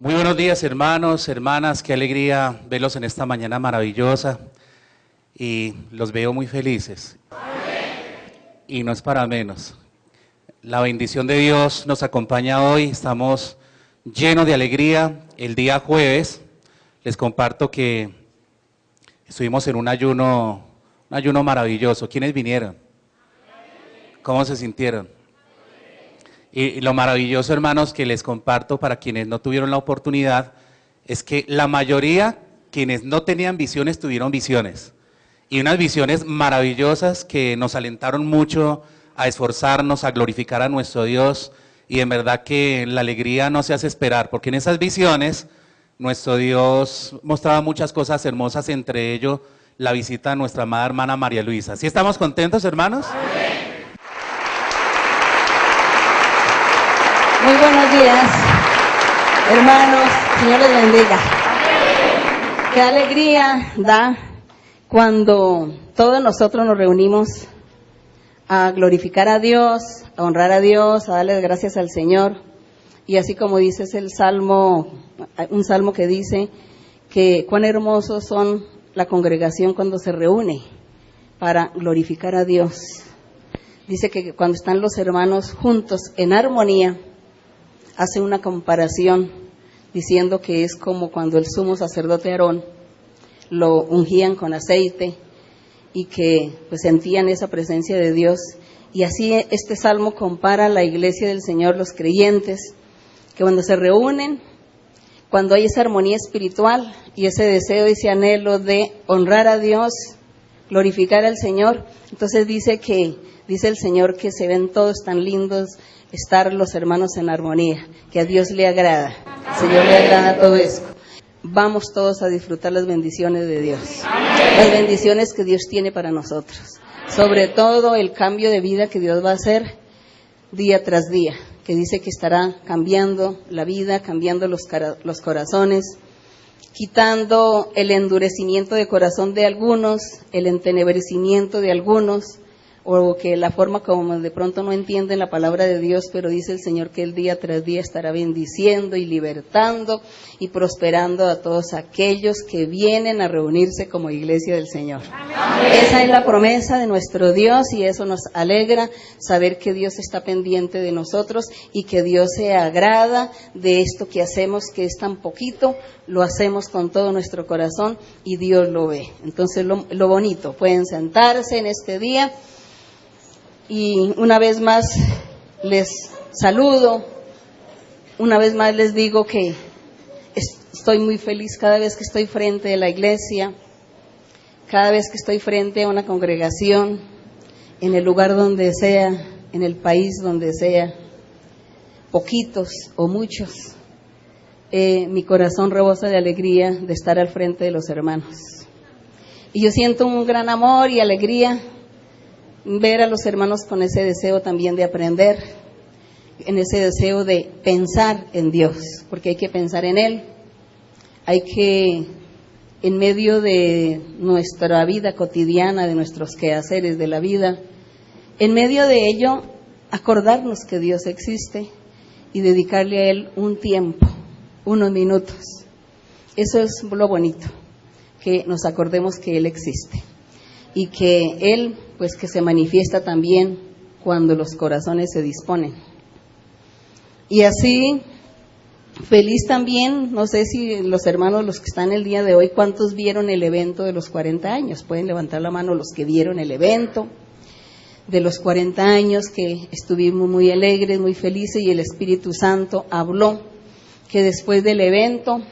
Muy buenos días, hermanos, hermanas, qué alegría verlos en esta mañana maravillosa y los veo muy felices. Y no es para menos. La bendición de Dios nos acompaña hoy, estamos llenos de alegría. El día jueves les comparto que estuvimos en un ayuno maravilloso. ¿Quiénes vinieron? ¿Cómo se sintieron? Y lo maravilloso, hermanos, que les comparto para quienes no tuvieron la oportunidad, es que la mayoría, quienes no tenían visiones, tuvieron visiones. Y unas visiones maravillosas que nos alentaron mucho a esforzarnos, a glorificar a nuestro Dios. Y en verdad que la alegría no se hace esperar, porque en esas visiones nuestro Dios mostraba muchas cosas hermosas, entre ello la visita a nuestra amada hermana María Luisa. ¿Sí estamos contentos, hermanos? Muy buenos días, hermanos, Señor les bendiga. Qué alegría da cuando todos nosotros nos reunimos a glorificar a Dios, a honrar a Dios, a darle gracias al Señor. Y así como dice es el salmo, un salmo que dice que cuán hermosos son la congregación cuando se reúne para glorificar a Dios. Dice que cuando están los hermanos juntos en armonía, hace una comparación diciendo que es como cuando el sumo sacerdote Aarón lo ungían con aceite y que pues sentían esa presencia de Dios. Y así este salmo compara a la iglesia del Señor, los creyentes, que cuando se reúnen, cuando hay esa armonía espiritual y ese deseo y ese anhelo de honrar a Dios, glorificar al Señor, entonces dice el Señor que se ven todos tan lindos, estar los hermanos en armonía, que a Dios le agrada, al Señor le agrada todo eso. Vamos todos a disfrutar las bendiciones de Dios, las bendiciones que Dios tiene para nosotros, sobre todo el cambio de vida que Dios va a hacer día tras día, que dice que estará cambiando la vida, cambiando los corazones, quitando el endurecimiento de corazón de algunos, el entenebrecimiento de algunos, o que la forma como de pronto no entienden la palabra de Dios, pero dice el Señor que Él día tras día estará bendiciendo y libertando y prosperando a todos aquellos que vienen a reunirse como iglesia del Señor. Amén. Esa es la promesa de nuestro Dios y eso nos alegra saber que Dios está pendiente de nosotros y que Dios se agrada de esto que hacemos, que es tan poquito, lo hacemos con todo nuestro corazón y Dios lo ve. Entonces lo bonito, pueden sentarse en este día. Y una vez más les saludo, una vez más les digo que estoy muy feliz cada vez que estoy frente a la iglesia, cada vez que estoy frente a una congregación, en el lugar donde sea, en el país donde sea, poquitos o muchos, mi corazón rebosa de alegría de estar al frente de los hermanos. Y yo siento un gran amor y alegría ver a los hermanos con ese deseo también de aprender, en ese deseo de pensar en Dios, porque hay que pensar en Él, hay que, en medio de nuestra vida cotidiana, de nuestros quehaceres de la vida, en medio de ello, acordarnos que Dios existe y dedicarle a Él un tiempo, unos minutos. Eso es lo bonito, que nos acordemos que Él existe y que Él, pues que se manifiesta también cuando los corazones se disponen. Y así, feliz también, no sé si los hermanos, los que están el día de hoy, ¿cuántos vieron el evento de los 40 años? Pueden levantar la mano los que vieron el evento de los 40 años, que estuvimos muy alegres, muy felices, y el Espíritu Santo habló que después del evento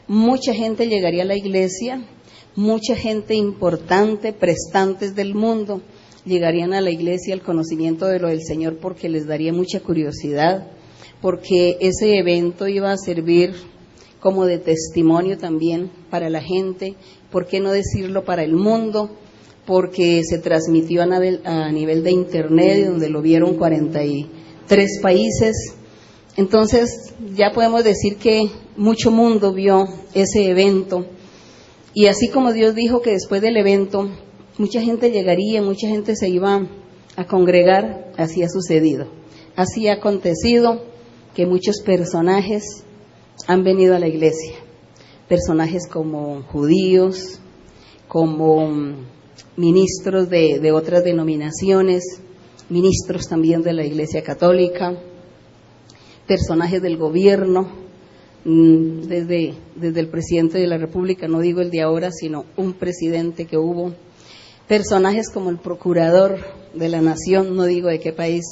mucha gente llegaría a la iglesia, mucha gente importante, prestantes del mundo, llegarían a la iglesia al conocimiento de lo del Señor porque les daría mucha curiosidad, porque ese evento iba a servir como de testimonio también para la gente, ¿por qué no decirlo para el mundo? Porque se transmitió a nivel de internet, donde lo vieron 43 países. Entonces ya podemos decir que mucho mundo vio ese evento. Y así como Dios dijo que después del evento mucha gente llegaría, mucha gente se iba a congregar, así ha sucedido. Así ha acontecido que muchos personajes han venido a la iglesia. Personajes como judíos, como ministros de otras denominaciones, ministros también de la Iglesia Católica, personajes del gobierno, desde el presidente de la República, no digo el de ahora, sino un presidente que hubo, personajes como el procurador de la nación, no digo de qué país.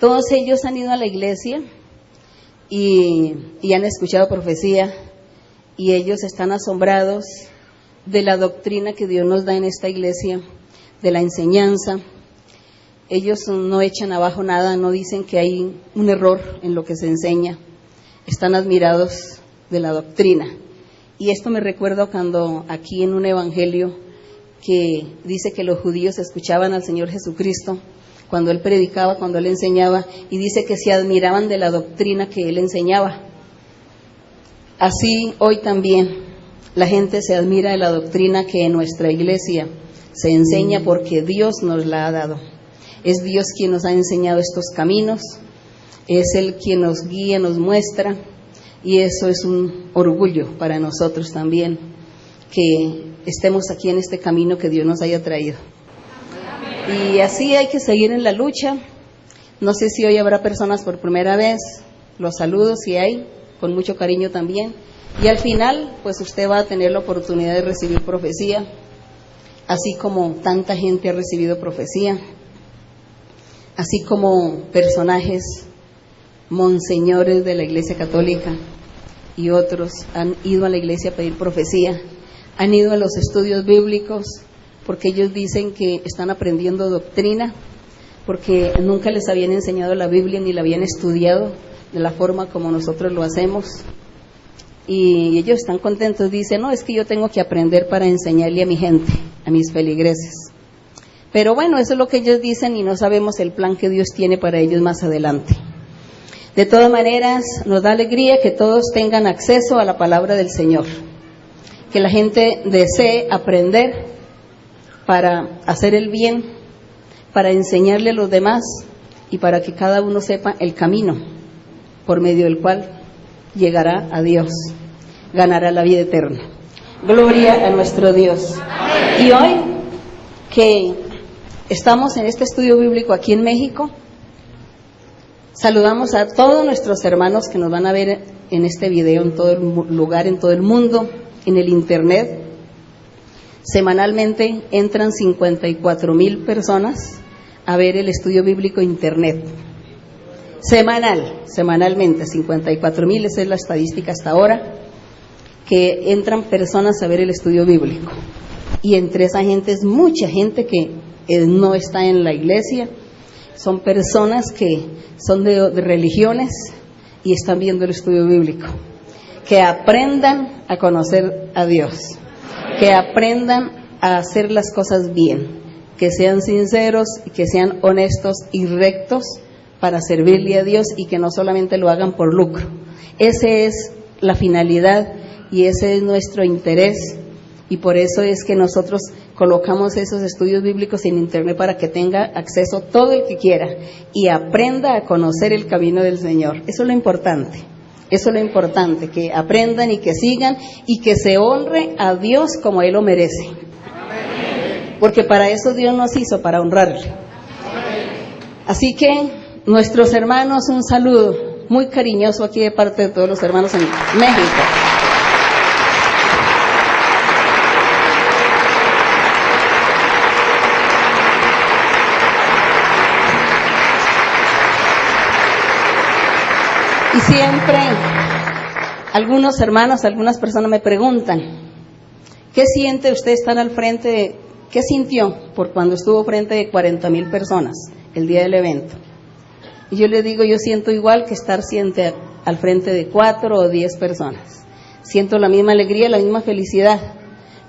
Todos ellos han ido a la iglesia y han escuchado profecía, y ellos están asombrados de la doctrina que Dios nos da en esta iglesia, de la enseñanza. Ellos no echan abajo nada, no dicen que hay un error en lo que se enseña. Están admirados de la doctrina. Y esto me recuerda cuando aquí en un evangelio que dice que los judíos escuchaban al Señor Jesucristo cuando Él predicaba, cuando Él enseñaba, y dice que se admiraban de la doctrina que Él enseñaba. Así hoy también la gente se admira de la doctrina que en nuestra iglesia se enseña porque Dios nos la ha dado. Es Dios quien nos ha enseñado estos caminos, es Él quien nos guía, nos muestra, y eso es un orgullo para nosotros también, que estemos aquí en este camino que Dios nos haya traído. Y así hay que seguir en la lucha. No sé si hoy habrá personas por primera vez, los saludo si hay, con mucho cariño también. Y al final, pues usted va a tener la oportunidad de recibir profecía, así como tanta gente ha recibido profecía, así como personajes, monseñores de la Iglesia Católica y otros han ido a la iglesia a pedir profecía, han ido a los estudios bíblicos, porque ellos dicen que están aprendiendo doctrina, porque nunca les habían enseñado la Biblia ni la habían estudiado de la forma como nosotros lo hacemos. Y ellos están contentos, dicen, no, es que yo tengo que aprender para enseñarle a mi gente, a mis feligreses. Pero bueno, eso es lo que ellos dicen y no sabemos el plan que Dios tiene para ellos más adelante. De todas maneras, nos da alegría que todos tengan acceso a la palabra del Señor, que la gente desee aprender para hacer el bien, para enseñarle a los demás y para que cada uno sepa el camino por medio del cual llegará a Dios, ganará la vida eterna. Gloria a nuestro Dios. Y hoy que estamos en este estudio bíblico aquí en México, saludamos a todos nuestros hermanos que nos van a ver en este video en todo el lugar, en todo el mundo, en el internet. Semanalmente entran 54,000 personas a ver el estudio bíblico internet. Semanalmente, 54,000, esa es la estadística hasta ahora, que entran personas a ver el estudio bíblico. Y entre esa gente es mucha gente que no está en la iglesia, son personas que son de religiones y están viendo el estudio bíblico. Que aprendan a conocer a Dios, que aprendan a hacer las cosas bien, que sean sinceros y que sean honestos y rectos para servirle a Dios y que no solamente lo hagan por lucro. Esa es la finalidad y ese es nuestro interés, y por eso es que nosotros colocamos esos estudios bíblicos en internet para que tenga acceso todo el que quiera y aprenda a conocer el camino del Señor. Eso es lo importante. Eso es lo importante, que aprendan y que sigan y que se honre a Dios como Él lo merece. Porque para eso Dios nos hizo, para honrarle. Así que, nuestros hermanos, un saludo muy cariñoso aquí de parte de todos los hermanos en México. Y siempre algunos hermanos, algunas personas me preguntan, ¿qué siente usted estar al frente? ¿Qué sintió por cuando estuvo frente de 40,000 personas el día del evento? Y yo le digo, yo siento igual que estar al frente de 4 o 10 personas. Siento la misma alegría, la misma felicidad,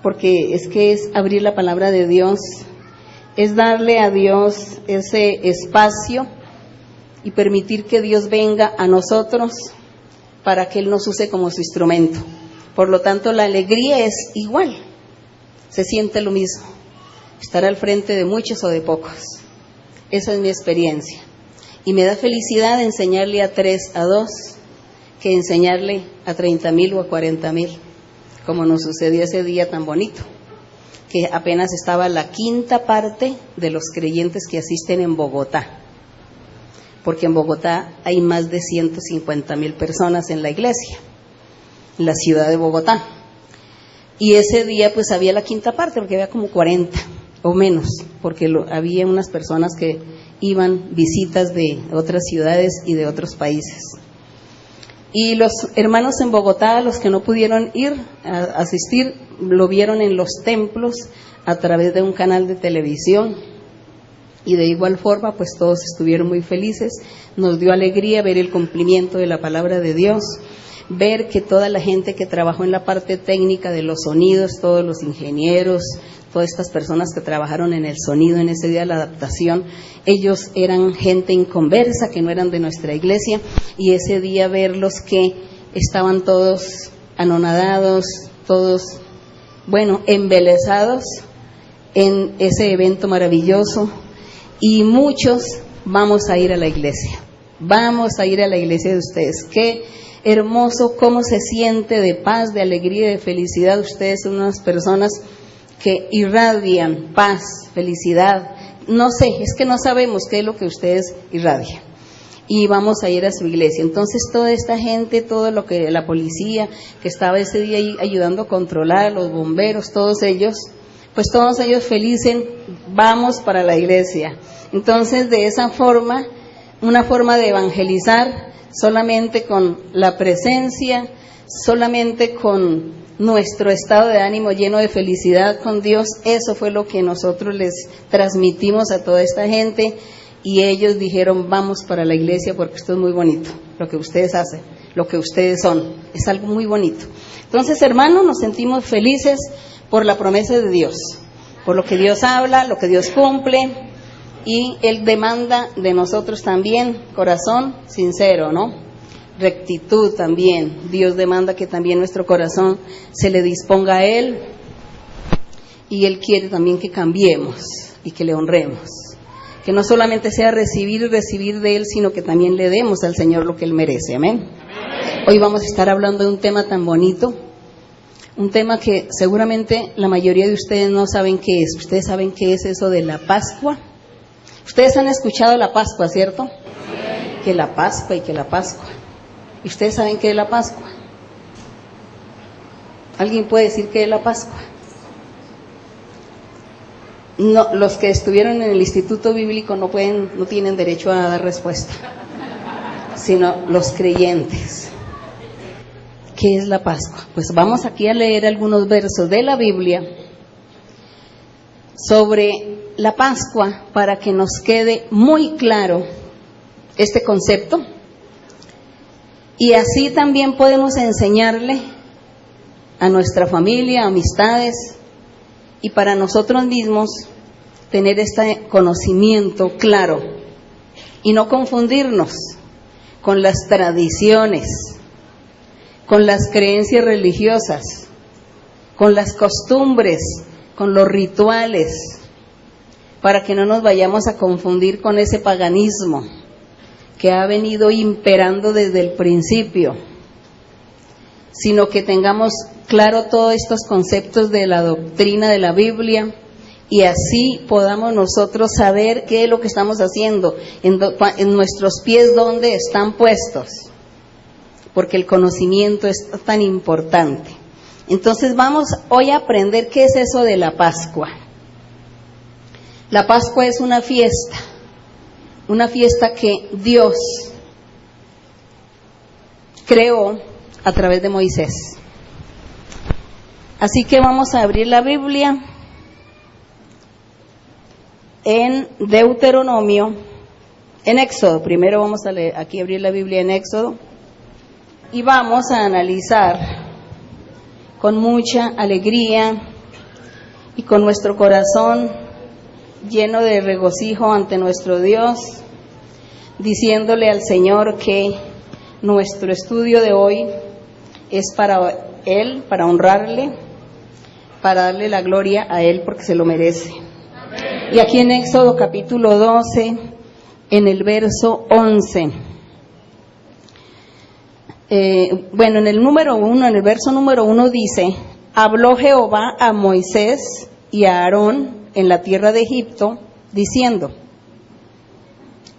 porque es que es abrir la palabra de Dios, es darle a Dios ese espacio y permitir que Dios venga a nosotros para que Él nos use como su instrumento. Por lo tanto, la alegría es igual, se siente lo mismo, estar al frente de muchos o de pocos. Esa es mi experiencia. Y me da felicidad enseñarle a 3, a 2, que enseñarle a 30,000 o a 40,000, como nos sucedió ese día tan bonito, que apenas estaba la quinta parte de los creyentes que asisten en Bogotá, porque en Bogotá hay más de 150,000 personas en la iglesia, en la ciudad de Bogotá. Y ese día pues había la quinta parte, porque había como 40 o menos, porque había unas personas que iban visitas de otras ciudades y de otros países. Y los hermanos en Bogotá, los que no pudieron ir a asistir, lo vieron en los templos a través de un canal de televisión. Y de igual forma, pues todos estuvieron muy felices. Nos dio alegría ver el cumplimiento de la palabra de Dios, ver que toda la gente que trabajó en la parte técnica de los sonidos, todos los ingenieros, todas estas personas que trabajaron en el sonido en ese día de la adaptación, ellos eran gente inconversa, que no eran de nuestra iglesia, y ese día verlos que estaban todos anonadados, todos, embelesados en ese evento maravilloso, y muchos vamos a ir a la iglesia de ustedes. Qué hermoso, cómo se siente de paz, de alegría, de felicidad. Ustedes son unas personas que irradian paz, felicidad. No sé, es que no sabemos qué es lo que ustedes irradian. Y vamos a ir a su iglesia. Entonces toda esta gente, todo lo que la policía que estaba ese día ahí ayudando a controlar, los bomberos, todos ellos felices, vamos para la iglesia. Entonces de esa forma, una forma de evangelizar, solamente con la presencia, solamente con nuestro estado de ánimo lleno de felicidad con Dios, eso fue lo que nosotros les transmitimos a toda esta gente, y ellos dijeron, vamos para la iglesia porque esto es muy bonito, lo que ustedes hacen, lo que ustedes son, es algo muy bonito. Entonces, hermanos, nos sentimos felices por la promesa de Dios, por lo que Dios habla, lo que Dios cumple, y Él demanda de nosotros también corazón sincero, ¿no? Rectitud también. Dios demanda que también nuestro corazón se le disponga a Él, y Él quiere también que cambiemos y que le honremos, que no solamente sea recibir y recibir de Él, sino que también le demos al Señor lo que Él merece. Amén. Hoy vamos a estar hablando de un tema tan bonito, un tema que seguramente la mayoría de ustedes no saben qué es. ¿Ustedes saben qué es eso de la Pascua? Ustedes han escuchado la Pascua, ¿cierto? Sí. Que la Pascua y que la Pascua. ¿Y ustedes saben qué es la Pascua? ¿Alguien puede decir qué es la Pascua? No, los que estuvieron en el Instituto Bíblico no tienen derecho a dar respuesta, sino los creyentes. ¿Qué es la Pascua? Pues vamos aquí a leer algunos versos de la Biblia sobre la Pascua para que nos quede muy claro este concepto, y así también podemos enseñarle a nuestra familia, amistades, y para nosotros mismos tener este conocimiento claro y no confundirnos con las tradiciones, con las creencias religiosas, con las costumbres, con los rituales, para que no nos vayamos a confundir con ese paganismo que ha venido imperando desde el principio, sino que tengamos claro todos estos conceptos de la doctrina de la Biblia, y así podamos nosotros saber qué es lo que estamos haciendo, en nuestros pies dónde están puestos, porque el conocimiento es tan importante. Entonces vamos hoy a aprender qué es eso de la Pascua. La Pascua es una fiesta que Dios creó a través de Moisés. Así que vamos a abrir la Biblia en Deuteronomio, en Éxodo. Primero vamos a leer, aquí abrir la Biblia en Éxodo, y vamos a analizar con mucha alegría y con nuestro corazón lleno de regocijo ante nuestro Dios, diciéndole al Señor que nuestro estudio de hoy es para Él, para honrarle, para darle la gloria a Él porque se lo merece. Amén. Y aquí en Éxodo capítulo 12, en el verso 11, bueno, en el número 1, en el verso número 1 dice: habló Jehová a Moisés y a Aarón en la tierra de Egipto, diciendo: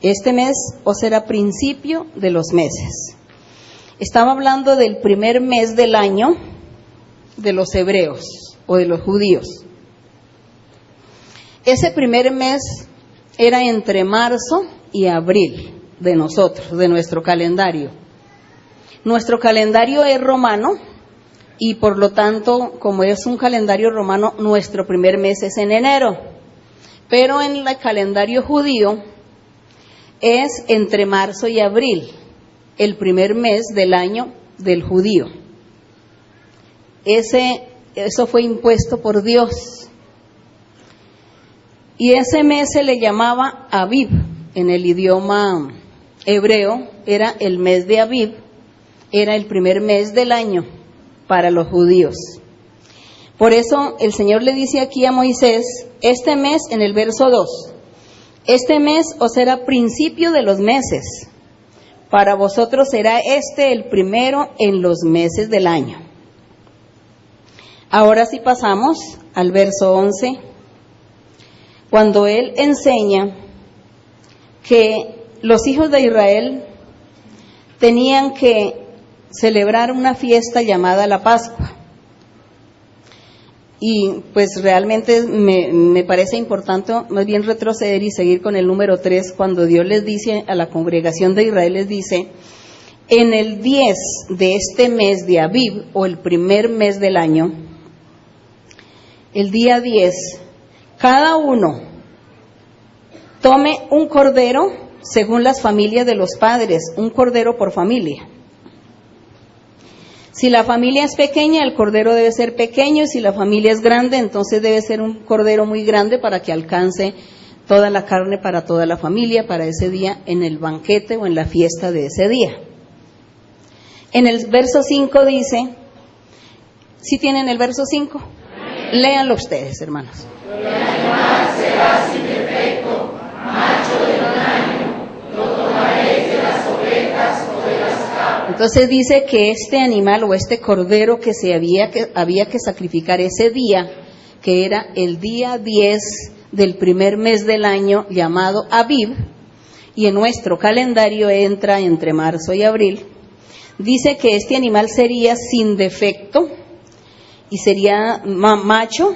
este mes os será principio de los meses. Estaba hablando del primer mes del año de los hebreos o de los judíos. Ese primer mes era entre marzo y abril de nosotros, de nuestro calendario. Nuestro calendario es romano y por lo tanto, como es un calendario romano, nuestro primer mes es en enero. Pero en el calendario judío es entre marzo y abril, el primer mes del año del judío. Eso fue impuesto por Dios. Y ese mes se le llamaba Aviv. En el idioma hebreo era el mes de Aviv, era el primer mes del año para los judíos. Por eso el Señor le dice aquí a Moisés, este mes, en el verso 2, este mes os será principio de los meses, para vosotros será este el primero en los meses del año. Ahora sí pasamos al verso 11, cuando él enseña que los hijos de Israel tenían que celebrar una fiesta llamada la Pascua. Y pues realmente me parece importante más bien retroceder y seguir con el número 3, cuando Dios les dice a la congregación de Israel, les dice, en el 10 de este mes de Aviv, o el primer mes del año, el día 10, cada uno tome un cordero según las familias de los padres, un cordero por familia. Si la familia es pequeña, el cordero debe ser pequeño. Si la familia es grande, entonces debe ser un cordero muy grande para que alcance toda la carne para toda la familia, para ese día, en el banquete o en la fiesta de ese día. En el verso 5 dice, ¿sí tienen el verso 5? Léanlo ustedes, hermanos. El animal será sin defecto, macho de un año, lo tomaréis de las ovejas o de las cabras. Entonces dice que este animal o este cordero que había que sacrificar ese día, que era el día 10 del primer mes del año llamado Aviv, y en nuestro calendario entra entre marzo y abril, dice que este animal sería sin defecto y sería macho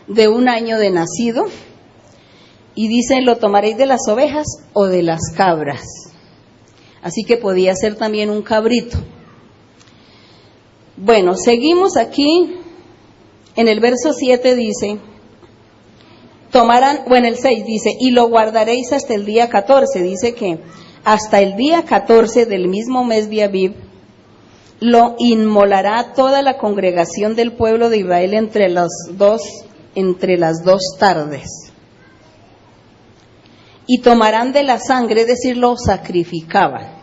de un año de nacido, y dice, lo tomaréis de las ovejas o de las cabras. Así que podía ser también un cabrito. Bueno, seguimos aquí. En el verso 7 dice, en el 6 dice, y lo guardaréis hasta el día 14. Dice que hasta el día 14 del mismo mes de Aviv, lo inmolará toda la congregación del pueblo de Israel entre las dos tardes. Y tomarán de la sangre, es decir, lo sacrificaban.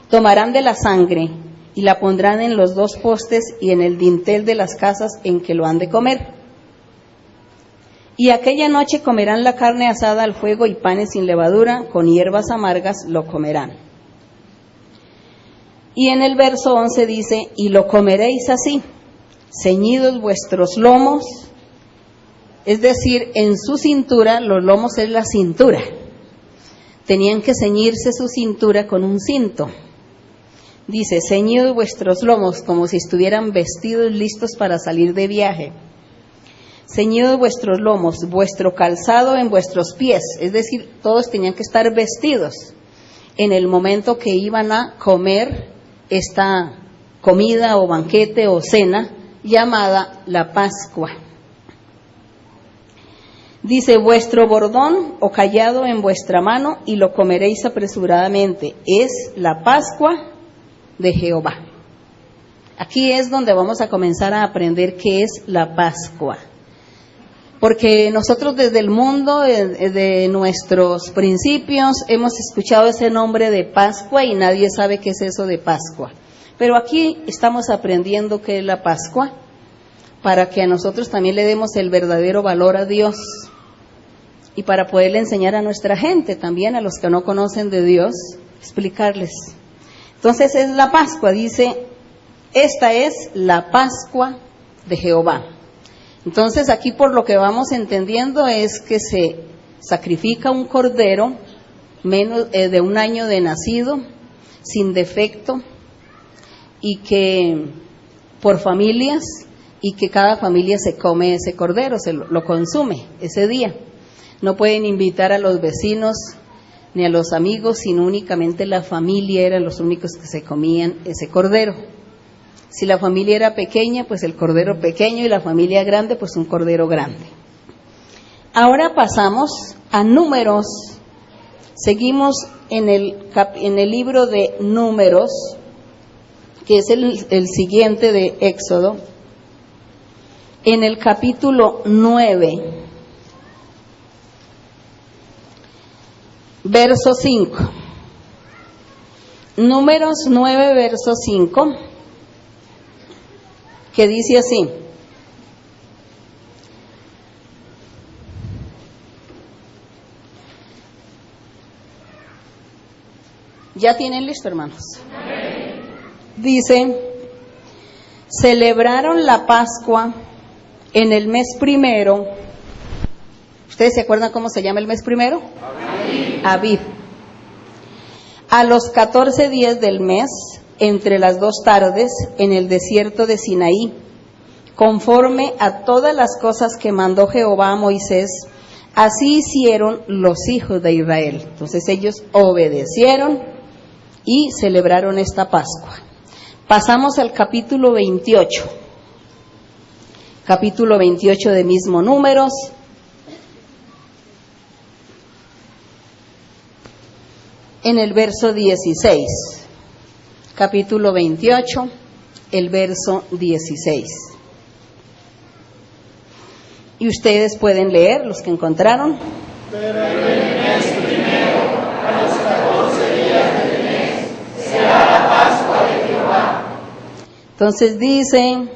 Tomarán de la sangre y la pondrán en los dos postes y en el dintel de las casas en que lo han de comer. Y aquella noche comerán la carne asada al fuego y panes sin levadura, con hierbas amargas lo comerán. Y en el verso 11 dice, y lo comeréis así, ceñidos vuestros lomos, es decir, en su cintura, los lomos es la cintura. Tenían que ceñirse su cintura con un cinto. Dice, ceñidos vuestros lomos, como si estuvieran vestidos listos para salir de viaje. Ceñidos vuestros lomos, vuestro calzado en vuestros pies, es decir, todos tenían que estar vestidos en el momento que iban a comer esta comida o banquete o cena llamada la Pascua. Dice, vuestro bordón o cayado en vuestra mano y lo comeréis apresuradamente. Es la Pascua de Jehová. Aquí es donde vamos a comenzar a aprender qué es la Pascua. Porque nosotros desde el mundo, de nuestros principios, hemos escuchado ese nombre de Pascua y nadie sabe qué es eso de Pascua. Pero aquí estamos aprendiendo qué es la Pascua, para que a nosotros también le demos el verdadero valor a Dios y para poderle enseñar a nuestra gente, también a los que no conocen de Dios, explicarles. Entonces es la Pascua, dice, esta es la Pascua de Jehová. Entonces aquí por lo que vamos entendiendo es que se sacrifica un cordero menos de 1 año de nacido, sin defecto, y que por familias, y que cada familia se come ese cordero, lo consume ese día. No pueden invitar a los vecinos ni a los amigos, sino únicamente la familia eran los únicos que se comían ese cordero. Si la familia era pequeña, pues el cordero pequeño, y la familia grande, pues un cordero grande. Ahora pasamos a Números. Seguimos en el libro de Números, que es el siguiente de Éxodo, en el capítulo 9, verso 5. Números 9, verso 5, que dice así: ¿ya tienen listo, hermanos? Dice, celebraron la Pascua en el mes primero. ¿Ustedes se acuerdan cómo se llama el mes primero? Abib. A los 14 días del mes, entre las 2 tardes, en el desierto de Sinaí, conforme a todas las cosas que mandó Jehová a Moisés, así hicieron los hijos de Israel. Entonces ellos obedecieron y celebraron esta Pascua. Pasamos al capítulo 28. Capítulo 28 de mismo Números. En el verso 16. Capítulo 28, el verso 16. Y ustedes pueden leer, los que encontraron. Pero en el mes primero, a los 14 días del mes, será la Pascua de Jehová. Entonces dicen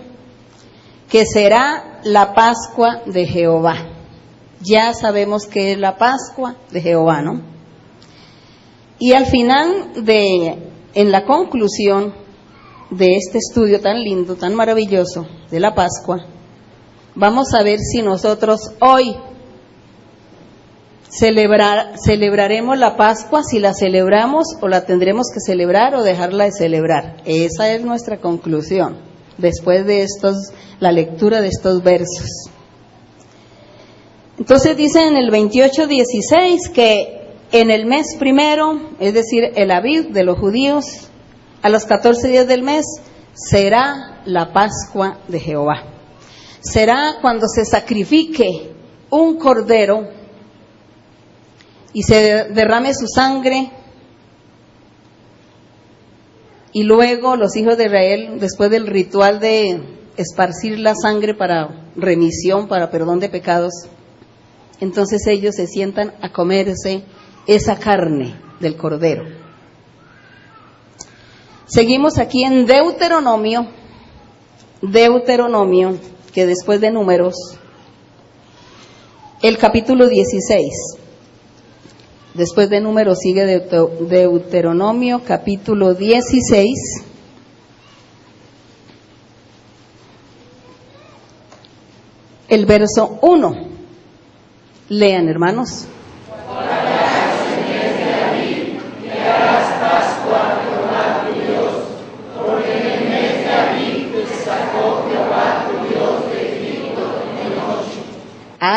que será la Pascua de Jehová. Ya sabemos que es la Pascua de Jehová, ¿no? Y al final en la conclusión de este estudio tan lindo, tan maravilloso de la Pascua, vamos a ver si nosotros hoy celebraremos la Pascua, si la celebramos o la tendremos que celebrar o dejarla de celebrar. Esa es nuestra conclusión después de la lectura de estos versos. Entonces dice en el 28:16 que en el mes primero, es decir, el Abib de los judíos, a los 14 días del mes, será la Pascua de Jehová. Será cuando se sacrifique un cordero y se derrame su sangre, y luego los hijos de Israel, después del ritual de esparcir la sangre para remisión, para perdón de pecados, entonces ellos se sientan a comerse esa carne del cordero. Seguimos aquí en Deuteronomio, que después de Números, el capítulo 16. Después de Números sigue Deuteronomio, capítulo 16. El verso 1. Lean, hermanos.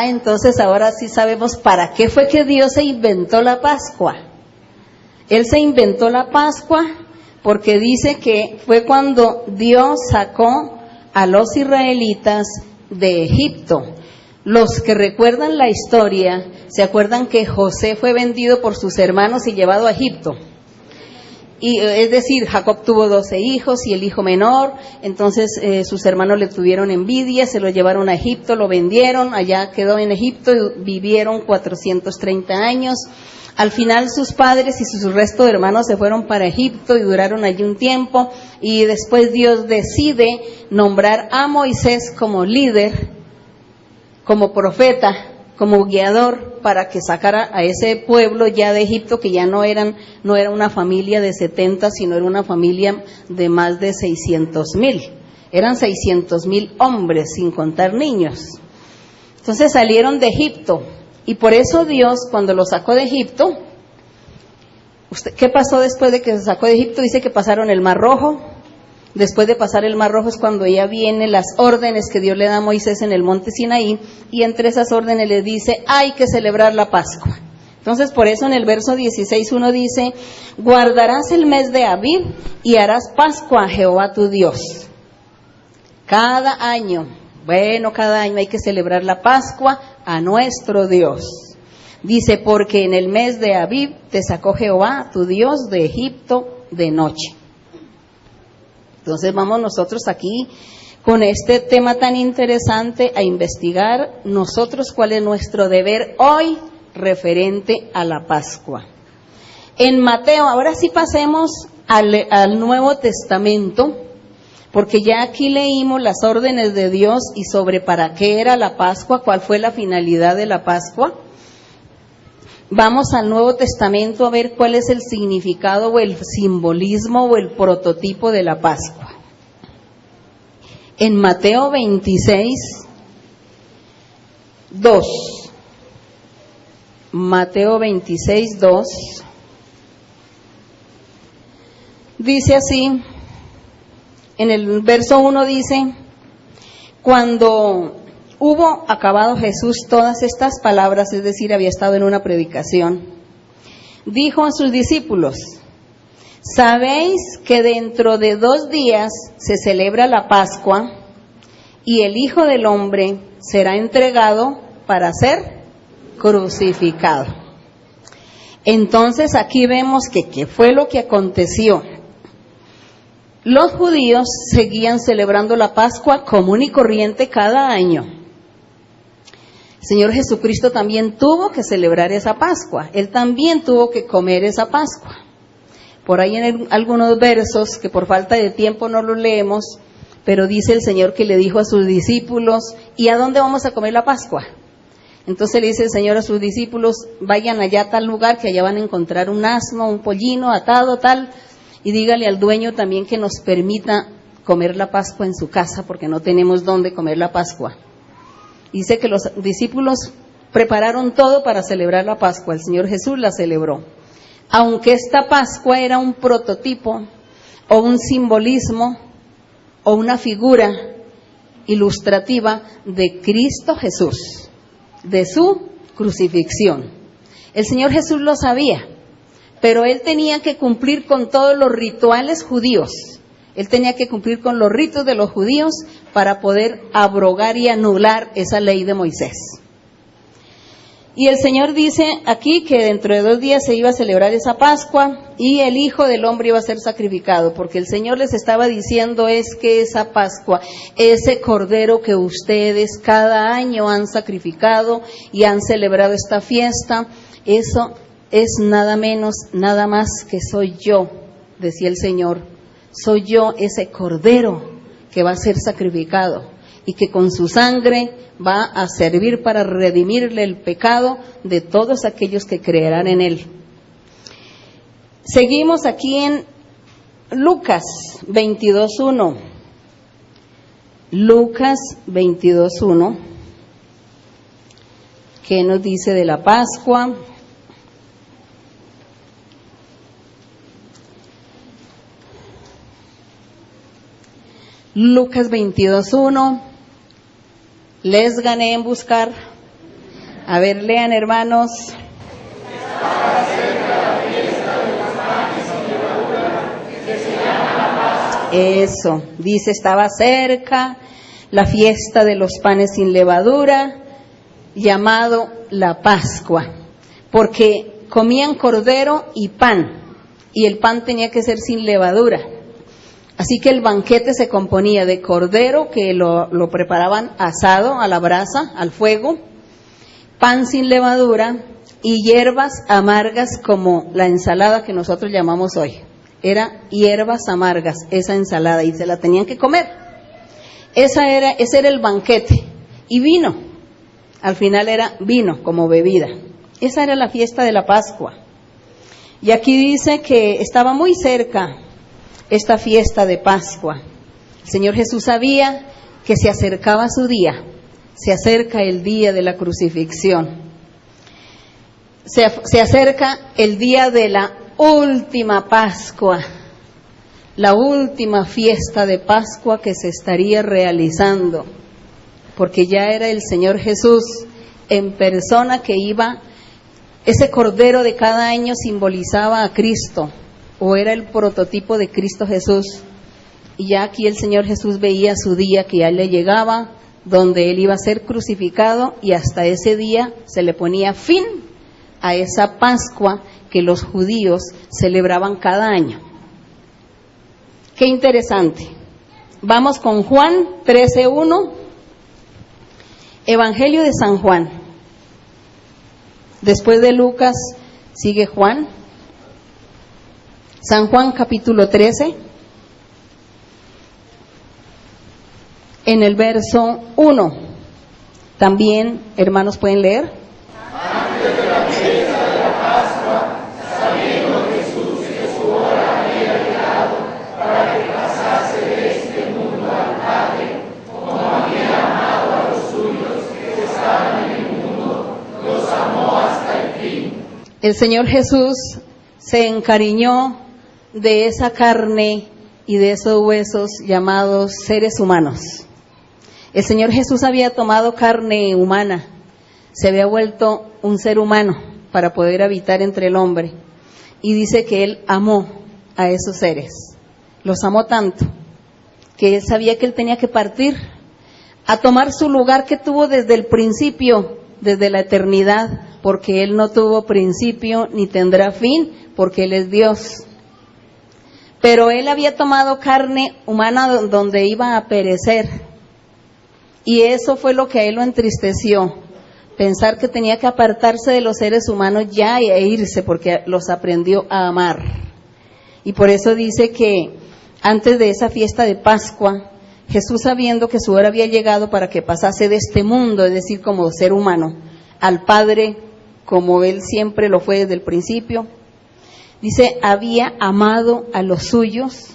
Entonces ahora sí sabemos para qué fue que Dios se inventó la Pascua. Él se inventó la Pascua porque dice que fue cuando Dios sacó a los israelitas de Egipto. Los que recuerdan la historia, se acuerdan que José fue vendido por sus hermanos y llevado a Egipto. Y es decir, Jacob tuvo 12 hijos y el hijo menor, entonces sus hermanos le tuvieron envidia, se lo llevaron a Egipto, lo vendieron, allá quedó en Egipto y vivieron 430 años. Al final sus padres y su resto de hermanos se fueron para Egipto y duraron allí un tiempo, y después Dios decide nombrar a Moisés como líder, como profeta como guiador para que sacara a ese pueblo ya de Egipto, que ya no era una familia de 70, sino era una familia de más de 600,000. Eran 600,000 hombres, sin contar niños. Entonces salieron de Egipto, y por eso Dios, cuando los sacó de Egipto, ¿qué pasó después de que se sacó de Egipto? Dice que pasaron el Mar Rojo. Después de pasar el Mar Rojo es cuando ya vienen las órdenes que Dios le da a Moisés en el monte Sinaí, y entre esas órdenes le dice, hay que celebrar la Pascua. Entonces, por eso en el verso 16:1 dice, guardarás el mes de Abib y harás Pascua a Jehová tu Dios. Cada año hay que celebrar la Pascua a nuestro Dios. Dice, porque en el mes de Abib te sacó Jehová tu Dios de Egipto de noche. Entonces vamos nosotros aquí con este tema tan interesante a investigar nosotros cuál es nuestro deber hoy referente a la Pascua. En Mateo, ahora sí pasemos al Nuevo Testamento, porque ya aquí leímos las órdenes de Dios y sobre para qué era la Pascua, cuál fue la finalidad de la Pascua. Vamos al Nuevo Testamento a ver cuál es el significado o el simbolismo o el prototipo de la Pascua. En Mateo 26:2. Mateo 26:2. Dice así, en el verso 1 dice, cuando hubo acabado Jesús todas estas palabras, es decir, había estado en una predicación, dijo a sus discípulos, ¿sabéis que dentro de 2 días se celebra la Pascua y el Hijo del Hombre será entregado para ser crucificado? Entonces aquí vemos que ¿qué fue lo que aconteció? Los judíos seguían celebrando la Pascua común y corriente cada año. El Señor Jesucristo también tuvo que celebrar esa Pascua. Él también tuvo que comer esa Pascua. Por ahí en algunos versos, que por falta de tiempo no los leemos, pero dice el Señor que le dijo a sus discípulos, ¿y a dónde vamos a comer la Pascua? Entonces le dice el Señor a sus discípulos, vayan allá a tal lugar, que allá van a encontrar un asno, un pollino atado, tal, y dígale al dueño también que nos permita comer la Pascua en su casa, porque no tenemos dónde comer la Pascua. Dice que los discípulos prepararon todo para celebrar la Pascua. El Señor Jesús la celebró. Aunque esta Pascua era un prototipo o un simbolismo o una figura ilustrativa de Cristo Jesús, de su crucifixión. El Señor Jesús lo sabía, pero Él tenía que cumplir con todos los rituales judíos. Él tenía que cumplir con los ritos de los judíos para poder abrogar y anular esa ley de Moisés. Y el Señor dice aquí que dentro de 2 días se iba a celebrar esa Pascua y el Hijo del Hombre iba a ser sacrificado, porque el Señor les estaba diciendo es que esa Pascua, ese cordero que ustedes cada año han sacrificado y han celebrado esta fiesta, eso es nada menos, nada más que soy yo, decía el Señor. Soy yo ese cordero que va a ser sacrificado y que con su sangre va a servir para redimirle el pecado de todos aquellos que creerán en él. Seguimos aquí en Lucas 22:1. Lucas 22:1. ¿Qué nos dice de la Pascua? Lucas 22:1. Les gané en buscar. A ver, lean, hermanos. Eso, dice, estaba cerca la fiesta de los panes sin levadura, llamado la Pascua, porque comían cordero y pan, y el pan tenía que ser sin levadura. Así que el banquete se componía de cordero, que lo preparaban asado a la brasa, al fuego, pan sin levadura y hierbas amargas como la ensalada que nosotros llamamos hoy. Era hierbas amargas esa ensalada y se la tenían que comer. Ese era el banquete. Y vino. al final era vino como bebida. Esa era la fiesta de la Pascua. Y aquí dice que estaba muy cerca esta fiesta de Pascua. El Señor Jesús sabía que se acercaba su día, se acerca el día de la crucifixión, se acerca el día de la última Pascua, la última fiesta de Pascua que se estaría realizando, porque ya era el Señor Jesús en persona que iba. Ese cordero de cada año simbolizaba a Cristo, o era el prototipo de Cristo Jesús, y ya aquí el Señor Jesús veía su día que ya le llegaba, donde Él iba a ser crucificado, y hasta ese día se le ponía fin a esa Pascua que los judíos celebraban cada año. Qué interesante. Vamos con Juan 13:1, Evangelio de San Juan. Después de Lucas sigue Juan. San Juan capítulo 13, en el verso 1. También, hermanos, pueden leer. Antes de la fiesta de la Pascua, sabiendo Jesús que su hora había llegado para que pasase de este mundo al Padre, como había amado a los suyos que estaban en el mundo, los amó hasta el fin. El Señor Jesús se encariñó de esa carne y de esos huesos llamados seres humanos. El Señor Jesús había tomado carne humana, se había vuelto un ser humano para poder habitar entre el hombre. Y dice que Él amó a esos seres, los amó tanto, que Él sabía que Él tenía que partir a tomar su lugar que tuvo desde el principio, desde la eternidad, porque Él no tuvo principio ni tendrá fin, porque Él es Dios. Pero Él había tomado carne humana donde iba a perecer. Y eso fue lo que a Él lo entristeció. Pensar que tenía que apartarse de los seres humanos ya e irse, porque los aprendió a amar. Y por eso dice que antes de esa fiesta de Pascua, Jesús, sabiendo que su hora había llegado para que pasase de este mundo, es decir, como ser humano, al Padre, como Él siempre lo fue desde el principio, dice, había amado a los suyos,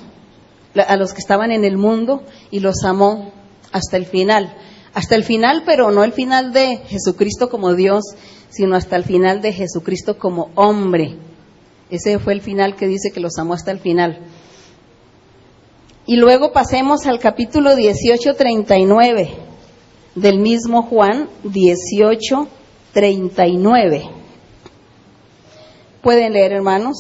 a los que estaban en el mundo, y los amó hasta el final. Hasta el final, pero no el final de Jesucristo como Dios, sino hasta el final de Jesucristo como hombre. Ese fue el final que dice que los amó hasta el final. Y luego pasemos al capítulo 18:39 del mismo Juan, 18:39. ¿Pueden leer, hermanos?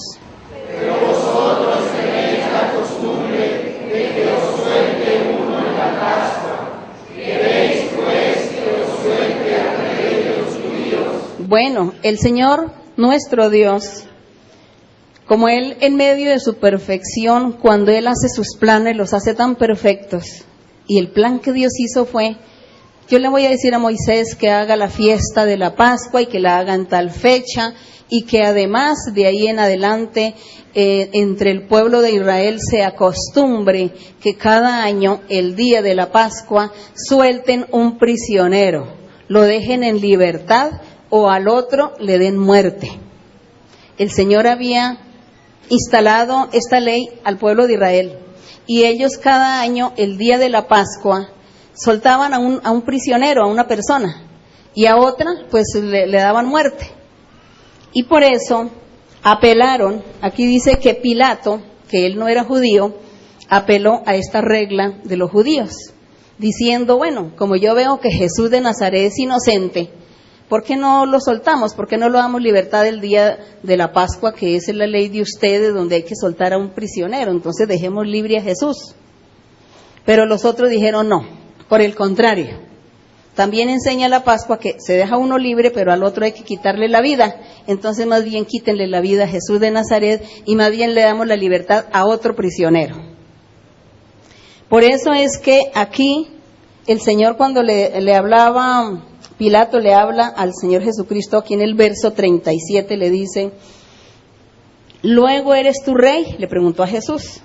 Pero vosotros tenéis la costumbre de que os suelte uno en la Pascua. ¿Queréis pues que os suelte al rey de los judíos? Bueno, el Señor, nuestro Dios, como Él en medio de su perfección, cuando Él hace sus planes, los hace tan perfectos. Y el plan que Dios hizo fue, yo le voy a decir a Moisés que haga la fiesta de la Pascua y que la haga en tal fecha, y que además de ahí en adelante entre el pueblo de Israel se acostumbre que cada año, el día de la Pascua, suelten un prisionero, lo dejen en libertad o al otro le den muerte. El Señor había instalado esta ley al pueblo de Israel, y ellos cada año, el día de la Pascua, soltaban a un prisionero, a una persona, y a otra pues le daban muerte. Y por eso apelaron, aquí dice que Pilato, que él no era judío, apeló a esta regla de los judíos, diciendo, bueno, como yo veo que Jesús de Nazaret es inocente, ¿por qué no lo soltamos? ¿Por qué no lo damos libertad el día de la Pascua, que es la ley de ustedes, donde hay que soltar a un prisionero? Entonces dejemos libre a Jesús. Pero los otros dijeron no, por el contrario. También enseña la Pascua que se deja uno libre, pero al otro hay que quitarle la vida. Entonces más bien quítenle la vida a Jesús de Nazaret y más bien le damos la libertad a otro prisionero. Por eso es que aquí el Señor, cuando le hablaba, Pilato le habla al Señor Jesucristo, aquí en el verso 37 le dice, ¿luego eres tú rey? Le preguntó a Jesús.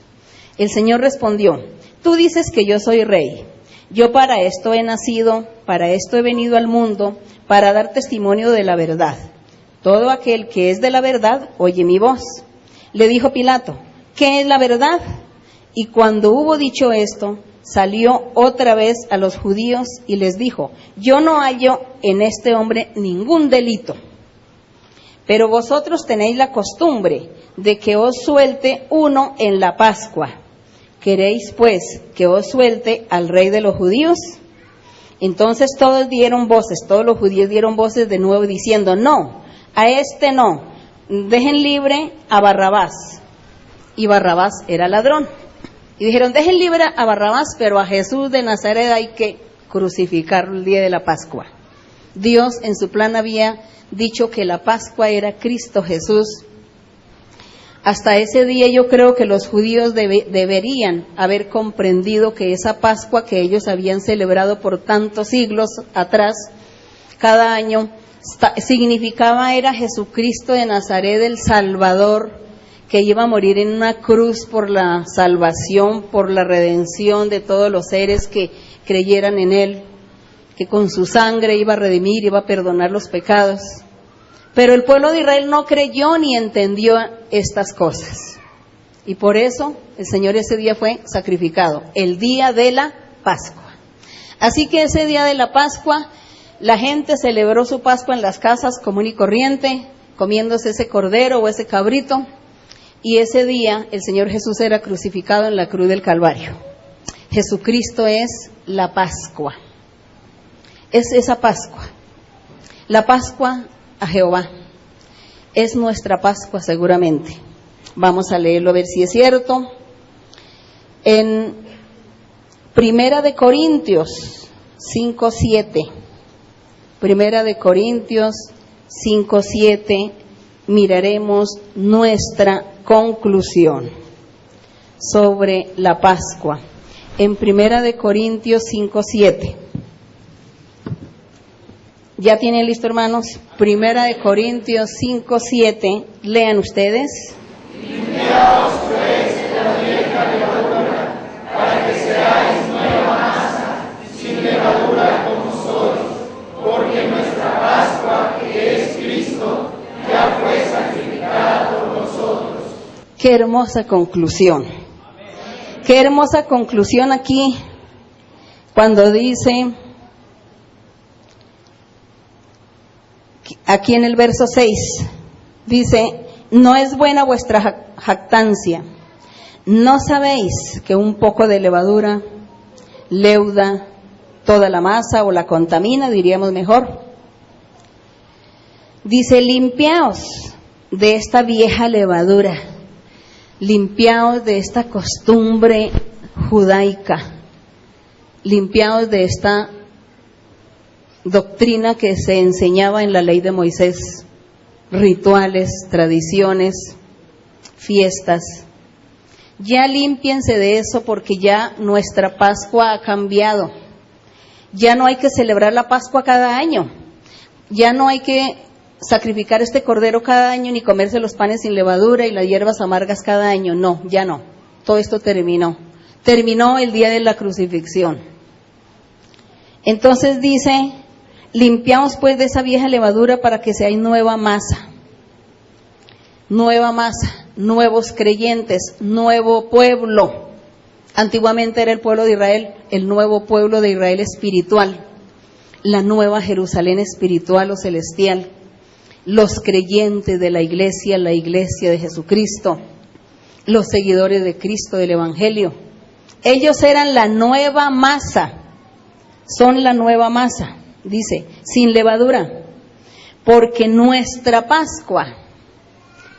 El Señor respondió, tú dices que yo soy rey. Yo para esto he nacido, para esto he venido al mundo, para dar testimonio de la verdad. Todo aquel que es de la verdad, oye mi voz. Le dijo Pilato, ¿qué es la verdad? Y cuando hubo dicho esto, salió otra vez a los judíos y les dijo, yo no hallo en este hombre ningún delito. Pero vosotros tenéis la costumbre de que os suelte uno en la Pascua. ¿Queréis, pues, que os suelte al rey de los judíos? Entonces todos los judíos dieron voces de nuevo diciendo, no, a este no, dejen libre a Barrabás. Y Barrabás era ladrón. Y dijeron, dejen libre a Barrabás, pero a Jesús de Nazaret hay que crucificarlo el día de la Pascua. Dios en su plan había dicho que la Pascua era Cristo Jesús. Hasta ese día yo creo que los judíos deberían haber comprendido que esa Pascua que ellos habían celebrado por tantos siglos atrás, cada año, era Jesucristo de Nazaret, el Salvador, que iba a morir en una cruz por la salvación, por la redención de todos los seres que creyeran en Él, que con su sangre iba a redimir, iba a perdonar los pecados. Pero el pueblo de Israel no creyó ni entendió estas cosas. Y por eso el Señor ese día fue sacrificado, el día de la Pascua. Así que ese día de la Pascua, la gente celebró su Pascua en las casas común y corriente, comiéndose ese cordero o ese cabrito. Y ese día el Señor Jesús era crucificado en la cruz del Calvario. Jesucristo es la Pascua. Es esa Pascua. La Pascua a Jehová. Es nuestra Pascua seguramente. Vamos a leerlo a ver si es cierto. En Primera de Corintios 5:7. Primera de Corintios 5:7. Miraremos nuestra conclusión sobre la Pascua. En Primera de Corintios 5:7. ¿Ya tienen listo, hermanos? Primera de Corintios 5:7. Lean ustedes. Limpiaos pues de la vieja levadura, para que seáis nueva masa, sin levadura como sois, porque nuestra Pascua, que es Cristo, ya fue sacrificada por nosotros. Qué hermosa conclusión. Qué hermosa conclusión aquí, cuando dice, aquí en el verso 6, dice, no es buena vuestra jactancia. ¿No sabéis que un poco de levadura leuda toda la masa o la contamina, diríamos mejor? Dice, limpiaos de esta vieja levadura, limpiaos de esta costumbre judaica, limpiaos de esta doctrina que se enseñaba en la ley de Moisés, rituales, tradiciones, fiestas. Ya límpiense de eso, porque ya nuestra Pascua ha cambiado. Ya no hay que celebrar la Pascua cada año. Ya no hay que sacrificar este cordero cada año, ni comerse los panes sin levadura y las hierbas amargas cada año. No, ya no. Todo esto terminó. Terminó el día de la crucifixión. Entonces dice, limpiaos pues de esa vieja levadura para que seáis nueva masa, nuevos creyentes, nuevo pueblo. Antiguamente era el pueblo de Israel, el nuevo pueblo de Israel espiritual, la nueva Jerusalén espiritual o celestial, los creyentes de la iglesia de Jesucristo, los seguidores de Cristo del Evangelio. Ellos eran la nueva masa, son la nueva masa. Dice, sin levadura, porque nuestra Pascua,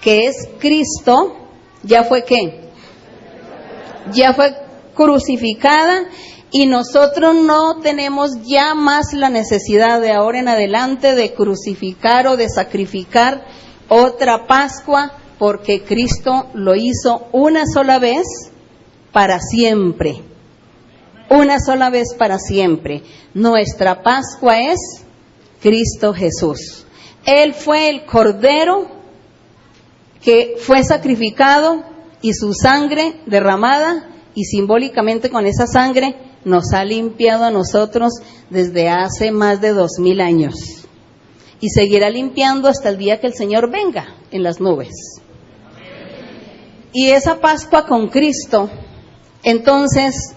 que es Cristo, ya fue ¿qué? Ya fue crucificada, y nosotros no tenemos ya más la necesidad de ahora en adelante de crucificar o de sacrificar otra Pascua, porque Cristo lo hizo una sola vez para siempre. Una sola vez para siempre. Nuestra Pascua es Cristo Jesús. Él fue el Cordero que fue sacrificado y su sangre derramada, y simbólicamente con esa sangre nos ha limpiado a nosotros desde hace más de 2000 años. Y seguirá limpiando hasta el día que el Señor venga en las nubes. Y esa Pascua con Cristo, entonces,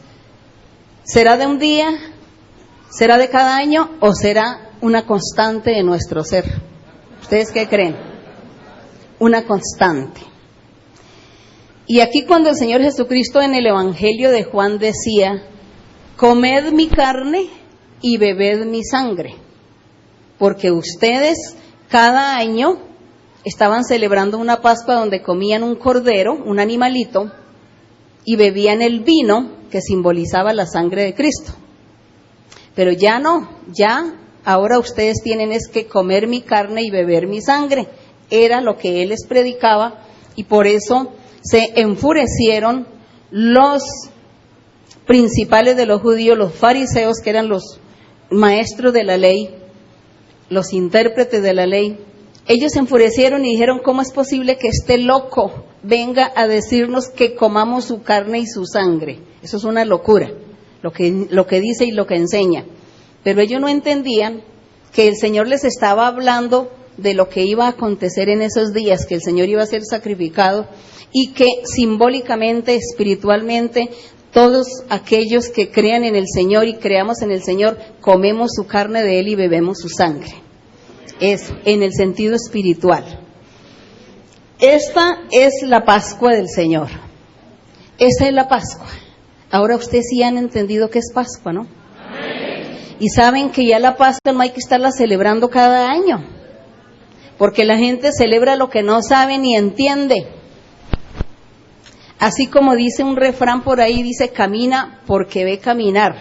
¿será de un día? ¿Será de cada año? ¿O será una constante de nuestro ser? ¿Ustedes qué creen? Una constante. Y aquí cuando el Señor Jesucristo en el Evangelio de Juan decía, comed mi carne y bebed mi sangre, porque ustedes cada año estaban celebrando una Pascua donde comían un cordero, un animalito, y bebían el vino que simbolizaba la sangre de Cristo. Pero ya no, ya ahora ustedes tienen es que comer mi carne y beber mi sangre. Era lo que Él les predicaba y por eso se enfurecieron los principales de los judíos, los fariseos, que eran los maestros de la ley, los intérpretes de la ley. Ellos se enfurecieron y dijeron, ¿cómo es posible que este loco venga a decirnos que comamos su carne y su sangre? Eso es una locura, lo que dice y lo que enseña. Pero ellos no entendían que el Señor les estaba hablando de lo que iba a acontecer en esos días, que el Señor iba a ser sacrificado y que simbólicamente, espiritualmente, todos aquellos que crean en el Señor y creamos en el Señor, comemos su carne de Él y bebemos su sangre. Eso, en el sentido espiritual. Esta es la Pascua del Señor. Esa es la Pascua. Ahora ustedes sí han entendido qué es Pascua, ¿no? Y saben que ya la Pascua no hay que estarla celebrando cada año, porque la gente celebra lo que no sabe ni entiende. Así como dice un refrán por ahí, dice, camina porque ve caminar.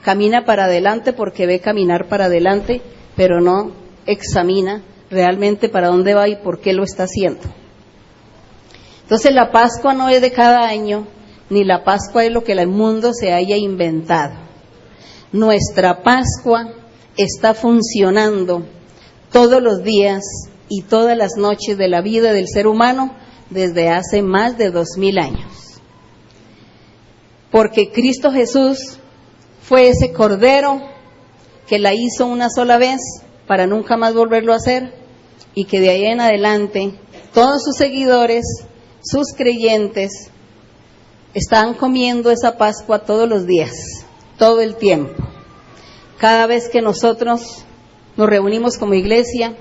Camina para adelante porque ve caminar para adelante, pero no examina realmente para dónde va y por qué lo está haciendo. Entonces la Pascua no es de cada año, ni la Pascua es lo que el mundo se haya inventado. Nuestra Pascua está funcionando todos los días y todas las noches de la vida del ser humano desde hace más de 2000 años. Porque Cristo Jesús fue ese cordero que la hizo una sola vez para nunca más volverlo a hacer, y que de ahí en adelante todos sus seguidores, sus creyentes, están comiendo esa Pascua todos los días, todo el tiempo. Cada vez que nosotros nos reunimos como iglesia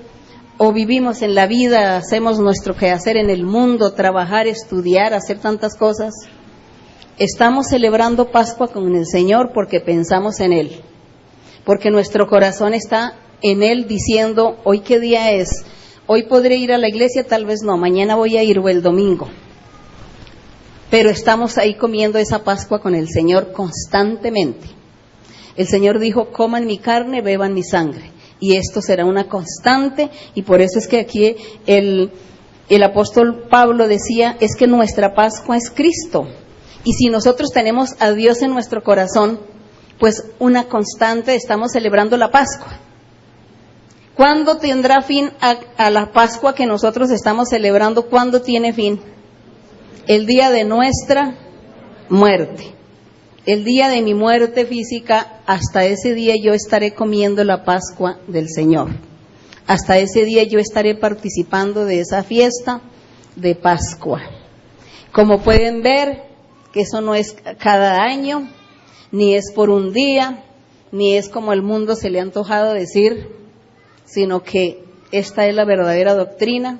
o vivimos en la vida, hacemos nuestro quehacer en el mundo, trabajar, estudiar, hacer tantas cosas, estamos celebrando Pascua con el Señor porque pensamos en Él, porque nuestro corazón está en Él diciendo, ¿hoy qué día es? Hoy podré ir a la iglesia, tal vez no, mañana voy a ir o el domingo. Pero estamos ahí comiendo esa Pascua con el Señor constantemente. El Señor dijo, coman mi carne, beban mi sangre. Y esto será una constante, y por eso es que aquí el apóstol Pablo decía, es que nuestra Pascua es Cristo. Y si nosotros tenemos a Dios en nuestro corazón, pues una constante, estamos celebrando la Pascua. ¿Cuándo tendrá fin a la Pascua que nosotros estamos celebrando? ¿Cuándo tiene fin? El día de nuestra muerte. El día de mi muerte física, hasta ese día yo estaré comiendo la Pascua del Señor. Hasta ese día yo estaré participando de esa fiesta de Pascua. Como pueden ver, que eso no es cada año, ni es por un día, ni es como el mundo se le ha antojado decir, sino que esta es la verdadera doctrina.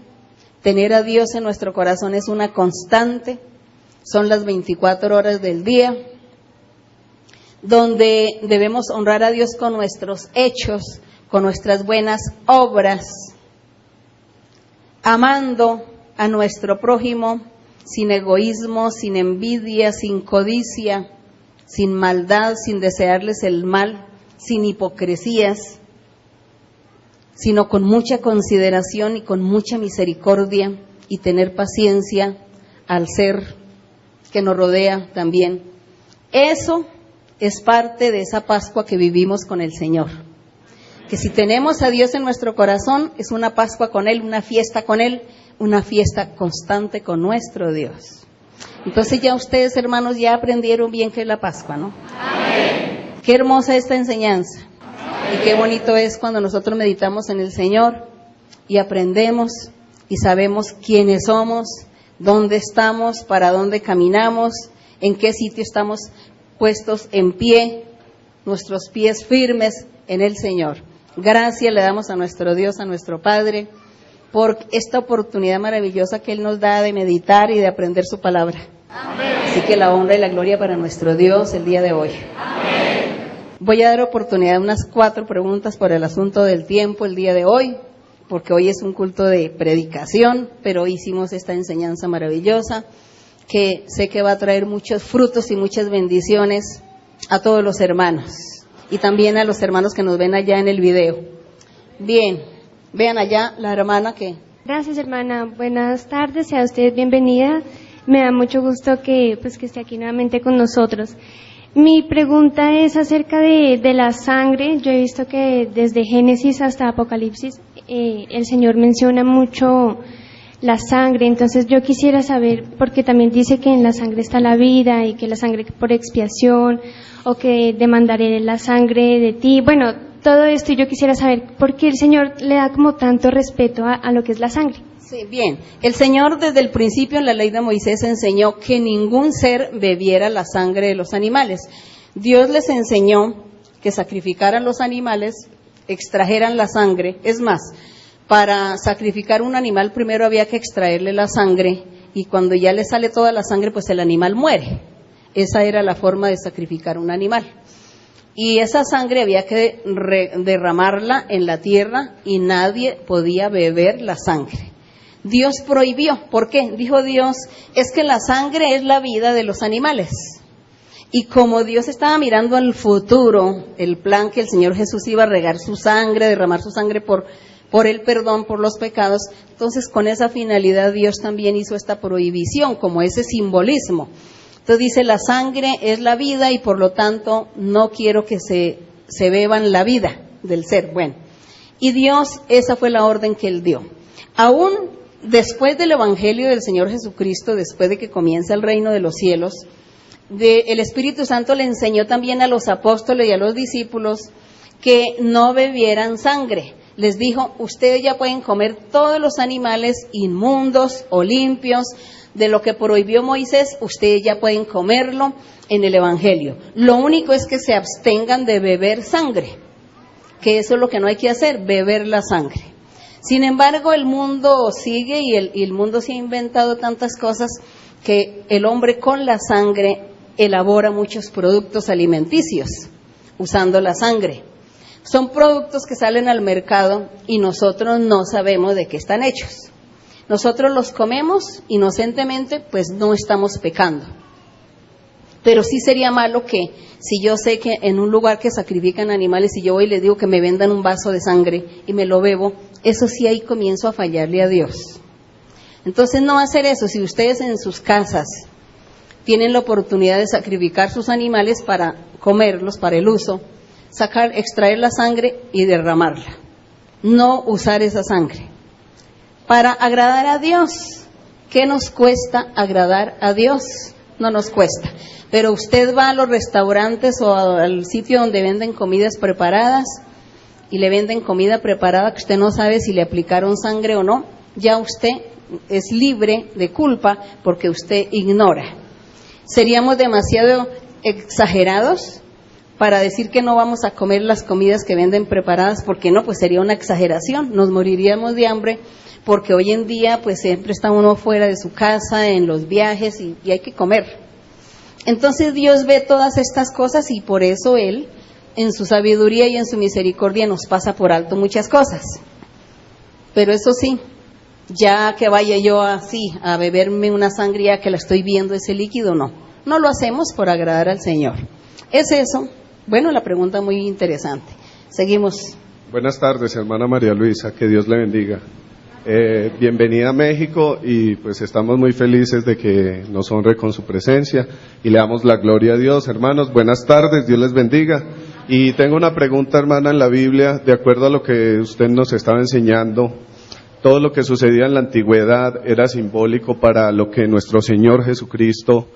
Tener a Dios en nuestro corazón es una constante, son las 24 horas del día, donde debemos honrar a Dios con nuestros hechos, con nuestras buenas obras, amando a nuestro prójimo sin egoísmo, sin envidia, sin codicia, sin maldad, sin desearles el mal, sin hipocresías, sino con mucha consideración y con mucha misericordia, y tener paciencia al ser que nos rodea también. Eso es parte de esa Pascua que vivimos con el Señor. Que si tenemos a Dios en nuestro corazón, es una Pascua con Él, una fiesta con Él, una fiesta constante con nuestro Dios. Entonces ya ustedes, hermanos, ya aprendieron bien qué es la Pascua, ¿no? Amén. Qué hermosa esta enseñanza. Y qué bonito es cuando nosotros meditamos en el Señor y aprendemos y sabemos quiénes somos, dónde estamos, para dónde caminamos, en qué sitio estamos puestos en pie, nuestros pies firmes en el Señor. Gracias le damos a nuestro Dios, a nuestro Padre, por esta oportunidad maravillosa que Él nos da de meditar y de aprender su palabra. Amén. Así que la honra y la gloria para nuestro Dios el día de hoy. Amén. Voy a dar oportunidad a unas 4 preguntas por el asunto del tiempo el día de hoy, porque hoy es un culto de predicación, pero hoy hicimos esta enseñanza maravillosa que sé que va a traer muchos frutos y muchas bendiciones a todos los hermanos y también a los hermanos que nos ven allá en el video. Bien, vean allá la hermana que... Gracias, hermana. Buenas tardes, sea usted bienvenida. Me da mucho gusto que esté aquí nuevamente con nosotros. Mi pregunta es acerca de la sangre. Yo he visto que desde Génesis hasta Apocalipsis el Señor menciona mucho la sangre. Entonces yo quisiera saber, porque también dice que en la sangre está la vida y que la sangre por expiación, o que demandaré la sangre de ti. Bueno, todo esto, y yo quisiera saber por qué el Señor le da como tanto respeto a lo que es la sangre. Sí, bien. El Señor desde el principio en la ley de Moisés enseñó que ningún ser bebiera la sangre de los animales. Dios les enseñó que sacrificaran los animales, extrajeran la sangre. Es más, para sacrificar un animal primero había que extraerle la sangre y cuando ya le sale toda la sangre, pues el animal muere. Esa era la forma de sacrificar un animal. Y esa sangre había que derramarla en la tierra y nadie podía beber la sangre. Dios prohibió. ¿Por qué? Dijo Dios, es que la sangre es la vida de los animales. Y como Dios estaba mirando al futuro, el plan que el Señor Jesús iba a regar su sangre, derramar su sangre por el perdón, por los pecados, entonces con esa finalidad Dios también hizo esta prohibición, como ese simbolismo. Entonces dice, la sangre es la vida y por lo tanto no quiero que se beban la vida del ser. Bueno, y Dios, esa fue la orden que Él dio. Aún después del Evangelio del Señor Jesucristo, después de que comienza el reino de los cielos, el Espíritu Santo le enseñó también a los apóstoles y a los discípulos que no bebieran sangre. Les dijo, ustedes ya pueden comer todos los animales inmundos o limpios, de lo que prohibió Moisés, ustedes ya pueden comerlo en el Evangelio. Lo único es que se abstengan de beber sangre, que eso es lo que no hay que hacer, beber la sangre. Sin embargo, el mundo sigue y el mundo se ha inventado tantas cosas que el hombre con la sangre elabora muchos productos alimenticios, usando la sangre. Son productos que salen al mercado y nosotros no sabemos de qué están hechos. Nosotros los comemos inocentemente, pues no estamos pecando. Pero sí sería malo que, si yo sé que en un lugar que sacrifican animales y yo voy y les digo que me vendan un vaso de sangre y me lo bebo, eso sí ahí comienzo a fallarle a Dios. Entonces no hacer eso. Si ustedes en sus casas tienen la oportunidad de sacrificar sus animales para comerlos, para el uso, extraer la sangre y derramarla. No usar esa sangre. Para agradar a Dios. ¿Qué nos cuesta agradar a Dios? No nos cuesta. Pero usted va a los restaurantes o al sitio donde venden comidas preparadas y le venden comida preparada que usted no sabe si le aplicaron sangre o no, ya usted es libre de culpa porque usted ignora. Seríamos demasiado exagerados para decir que no vamos a comer las comidas que venden preparadas, porque no, pues sería una exageración, nos moriríamos de hambre, porque hoy en día pues siempre está uno fuera de su casa, en los viajes y hay que comer. Entonces Dios ve todas estas cosas y por eso Él, en su sabiduría y en su misericordia, nos pasa por alto muchas cosas. Pero eso sí, ya que vaya yo así a beberme una sangre ya que la estoy viendo ese líquido, no lo hacemos por agradar al Señor. ¿Es eso? Bueno, la pregunta muy interesante. Seguimos. Buenas tardes, hermana María Luisa, que Dios le bendiga. Bienvenida a México y pues estamos muy felices de que nos honre con su presencia y le damos la gloria a Dios. Hermanos, buenas tardes, Dios les bendiga. Y tengo una pregunta, hermana, en la Biblia, de acuerdo a lo que usted nos estaba enseñando. Todo lo que sucedía en la antigüedad era simbólico para lo que nuestro Señor Jesucristo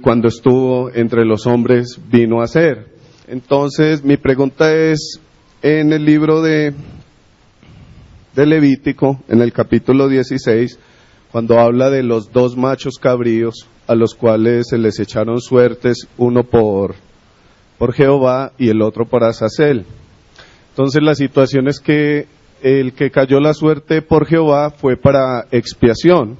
cuando estuvo entre los hombres vino a ser. Entonces mi pregunta es, en el libro de Levítico, en el capítulo 16, cuando habla de los dos machos cabríos a los cuales se les echaron suertes, uno por Jehová y el otro por Azazel. Entonces la situación es que el que cayó la suerte por Jehová fue para expiación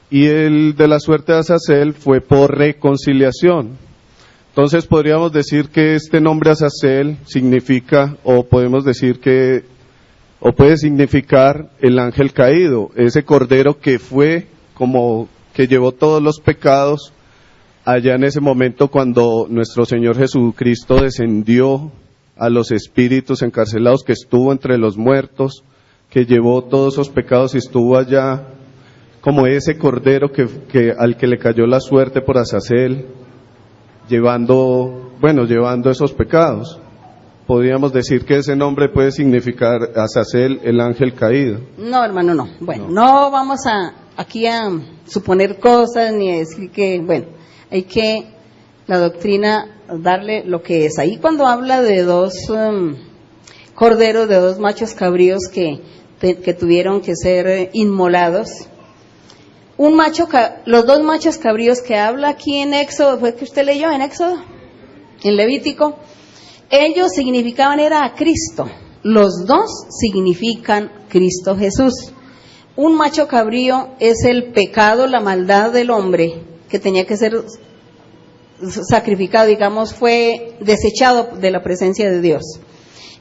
y el de la suerte de Azazel fue por reconciliación. Entonces podríamos decir que este nombre Azazel significa, o podemos decir que, o puede significar el ángel caído, ese cordero que fue como que llevó todos los pecados allá en ese momento cuando nuestro Señor Jesucristo descendió a los espíritus encarcelados, que estuvo entre los muertos, que llevó todos esos pecados y estuvo allá como ese cordero al que le cayó la suerte por Azazel, llevando esos pecados. Podríamos decir que ese nombre puede significar Azazel, el ángel caído. No, hermano, no. Bueno, no vamos aquí a suponer cosas ni a decir que, bueno, hay que la doctrina darle lo que es. Ahí cuando habla de dos corderos, de dos machos cabríos que tuvieron que ser inmolados, los dos machos cabríos que habla aquí en Éxodo, ¿fue que usted leyó en Éxodo? En Levítico, ellos significaban era a Cristo. Los dos significan Cristo Jesús. Un macho cabrío es el pecado, la maldad del hombre que tenía que ser sacrificado, digamos, fue desechado de la presencia de Dios.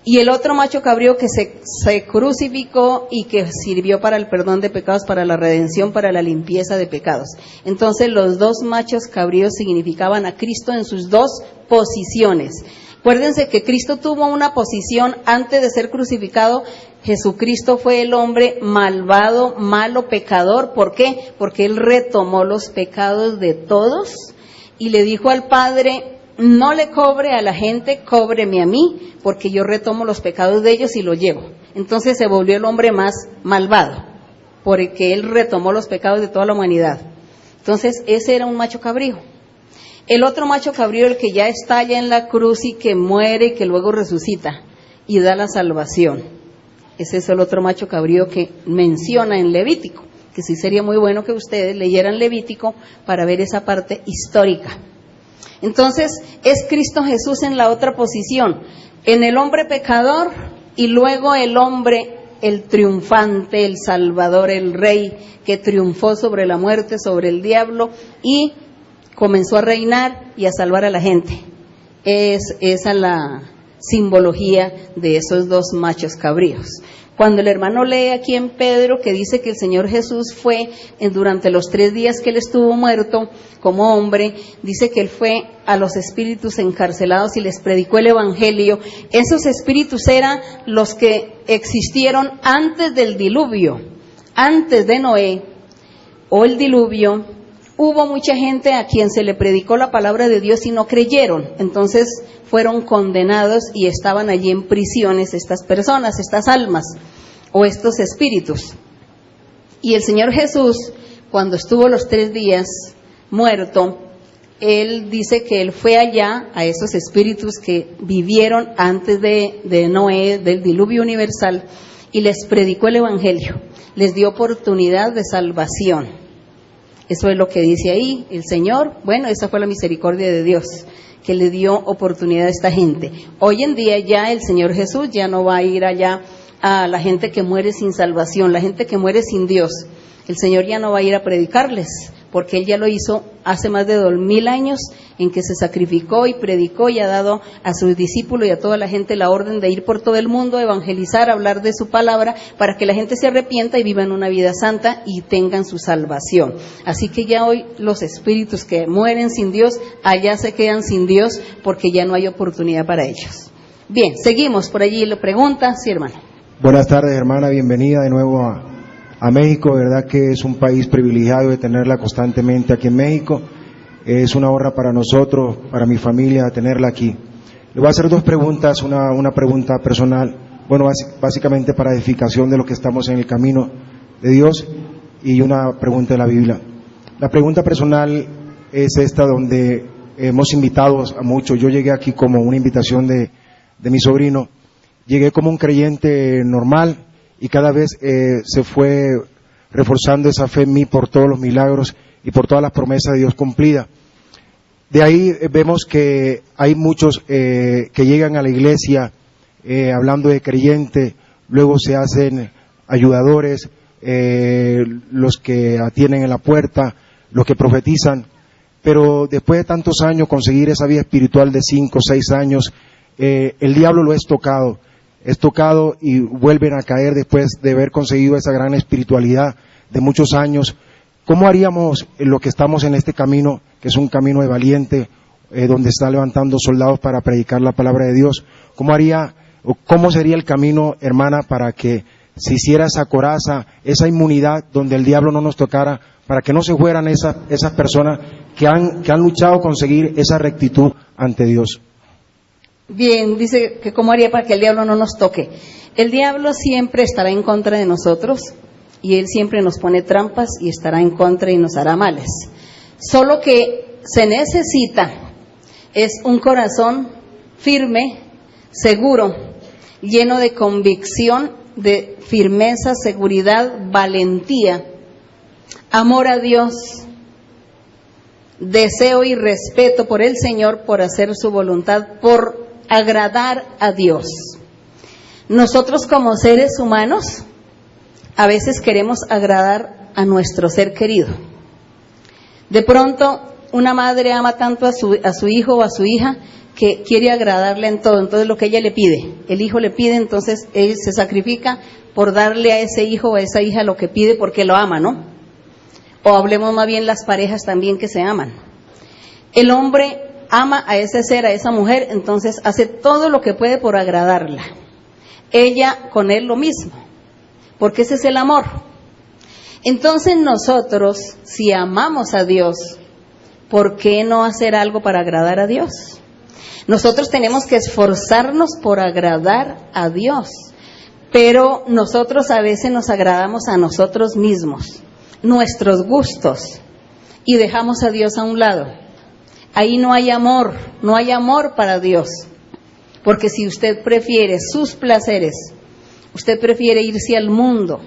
Y el otro macho cabrío que se crucificó y que sirvió para el perdón de pecados, para la redención, para la limpieza de pecados. Entonces los dos machos cabríos significaban a Cristo en sus dos posiciones. Acuérdense que Cristo tuvo una posición antes de ser crucificado. Jesucristo fue el hombre malvado, malo, pecador. ¿Por qué? Porque Él retomó los pecados de todos y le dijo al Padre: no le cobre a la gente, cóbreme a mí, porque yo retomo los pecados de ellos y los llevo. Entonces se volvió el hombre más malvado, porque Él retomó los pecados de toda la humanidad. Entonces ese era un macho cabrío. El otro macho cabrío, el que ya está allá en la cruz y que muere y que luego resucita y da la salvación. Ese es el otro macho cabrío que menciona en Levítico, que sí sería muy bueno que ustedes leyeran Levítico para ver esa parte histórica. Entonces es Cristo Jesús en la otra posición, en el hombre pecador y luego el hombre, el triunfante, el salvador, el rey que triunfó sobre la muerte, sobre el diablo y comenzó a reinar y a salvar a la gente. Es esa la simbología de esos dos machos cabríos. Cuando el hermano lee aquí en Pedro que dice que el Señor Jesús fue durante los 3 días que Él estuvo muerto como hombre, dice que Él fue a los espíritus encarcelados y les predicó el Evangelio. Esos espíritus eran los que existieron antes del diluvio, antes de Noé o el diluvio. Hubo mucha gente a quien se le predicó la palabra de Dios y no creyeron, entonces fueron condenados y estaban allí en prisiones estas personas, estas almas o estos espíritus. Y el Señor Jesús, cuando estuvo los 3 días muerto, Él dice que Él fue allá a esos espíritus que vivieron antes de Noé, del diluvio universal, y les predicó el Evangelio, les dio oportunidad de salvación. Eso es lo que dice ahí el Señor. Bueno, esa fue la misericordia de Dios, que le dio oportunidad a esta gente. Hoy en día ya el Señor Jesús ya no va a ir allá a la gente que muere sin salvación, la gente que muere sin Dios. El Señor ya no va a ir a predicarles, porque Él ya lo hizo hace más de 2000 años, en que se sacrificó y predicó y ha dado a sus discípulos y a toda la gente la orden de ir por todo el mundo, evangelizar, hablar de su palabra, para que la gente se arrepienta y vivan una vida santa y tengan su salvación. Así que ya hoy los espíritus que mueren sin Dios, allá se quedan sin Dios, porque ya no hay oportunidad para ellos. Bien, seguimos por allí. ¿Le pregunta? Sí, hermano. Buenas tardes, hermana, bienvenida de nuevo a México. Verdad que es un país privilegiado de tenerla constantemente aquí en México. Es una honra para nosotros, para mi familia, tenerla aquí. Le voy a hacer 2 preguntas, una pregunta personal, bueno, básicamente para edificación de los que estamos en el camino de Dios, y una pregunta de la Biblia. La pregunta personal es esta donde hemos invitado a muchos. Yo llegué aquí como una invitación de mi sobrino. Llegué como un creyente normal y cada vez se fue reforzando esa fe en mí por todos los milagros y por todas las promesas de Dios cumplidas. De ahí vemos que hay muchos que llegan a la iglesia hablando de creyente, luego se hacen ayudadores, los que atienden en la puerta, los que profetizan, pero después de tantos años conseguir esa vida espiritual de 5 o 6 años, el diablo lo es tocado y vuelven a caer después de haber conseguido esa gran espiritualidad de muchos años. ¿Cómo haríamos lo que estamos en este camino, que es un camino de valiente, donde está levantando soldados para predicar la palabra de Dios? ¿Cómo sería el camino, hermana, para que se hiciera esa coraza, esa inmunidad donde el diablo no nos tocara, para que no se fueran esas personas que han luchado a conseguir esa rectitud ante Dios? Bien, dice que cómo haría para que el diablo no nos toque. El diablo siempre estará en contra de nosotros y él siempre nos pone trampas y estará en contra y nos hará males. Solo que se necesita es un corazón firme, seguro, lleno de convicción, de firmeza, seguridad, valentía, amor a Dios, deseo y respeto por el Señor, por hacer su voluntad, por agradar a Dios. Nosotros como seres humanos a veces queremos agradar a nuestro ser querido. De pronto una madre ama tanto a su hijo o a su hija que quiere agradarle en todo, entonces lo que ella le pide, el hijo le pide, entonces él se sacrifica por darle a ese hijo o a esa hija lo que pide porque lo ama, ¿no? O hablemos más bien las parejas también que se aman. El hombre ama a ese ser, a esa mujer, entonces hace todo lo que puede por agradarla. Ella con él lo mismo, porque ese es el amor. Entonces nosotros, si amamos a Dios, ¿por qué no hacer algo para agradar a Dios? Nosotros tenemos que esforzarnos por agradar a Dios, pero nosotros a veces nos agradamos a nosotros mismos, nuestros gustos, y dejamos a Dios a un lado. Ahí no hay amor para Dios, porque si usted prefiere sus placeres, usted prefiere irse al mundo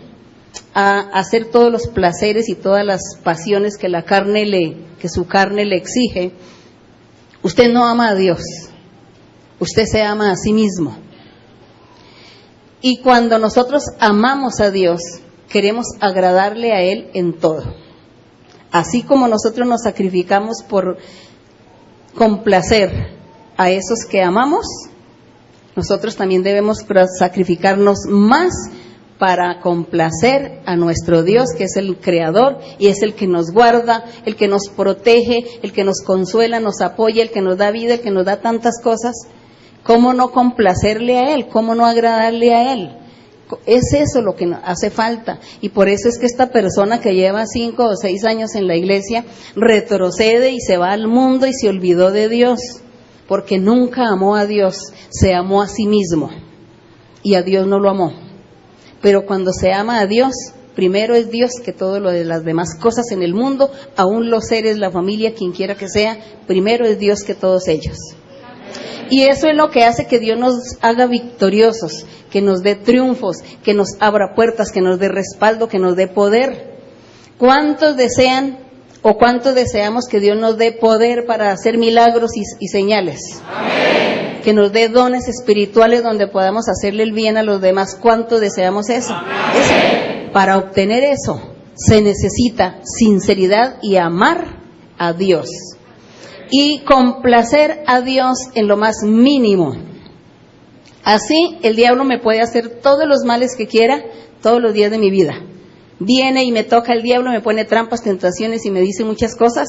a hacer todos los placeres y todas las pasiones que que su carne le exige, usted no ama a Dios, usted se ama a sí mismo. Y cuando nosotros amamos a Dios, queremos agradarle a Él en todo. Así como nosotros nos sacrificamos por complacer a esos que amamos, nosotros también debemos sacrificarnos más para complacer a nuestro Dios, que es el Creador y es el que nos guarda, el que nos protege, el que nos consuela, nos apoya, el que nos da vida, el que nos da tantas cosas. ¿Cómo no complacerle a Él? ¿Cómo no agradarle a Él? Es eso lo que hace falta, y por eso es que esta persona que lleva 5 o 6 años en la iglesia retrocede y se va al mundo y se olvidó de Dios, porque nunca amó a Dios, se amó a sí mismo y a Dios no lo amó. Pero cuando se ama a Dios, primero es Dios que todo lo de las demás cosas en el mundo, aún los seres, la familia, quien quiera que sea, primero es Dios que todos ellos. Y eso es lo que hace que Dios nos haga victoriosos, que nos dé triunfos, que nos abra puertas, que nos dé respaldo, que nos dé poder. ¿Cuántos desean o cuántos deseamos que Dios nos dé poder para hacer milagros y señales? Amén. Que nos dé dones espirituales donde podamos hacerle el bien a los demás. ¿Cuántos deseamos eso? Para obtener eso se necesita sinceridad y amar a Dios. Y complacer a Dios en lo más mínimo. Así el diablo me puede hacer todos los males que quiera todos los días de mi vida. Viene y me toca el diablo, me pone trampas, tentaciones y me dice muchas cosas,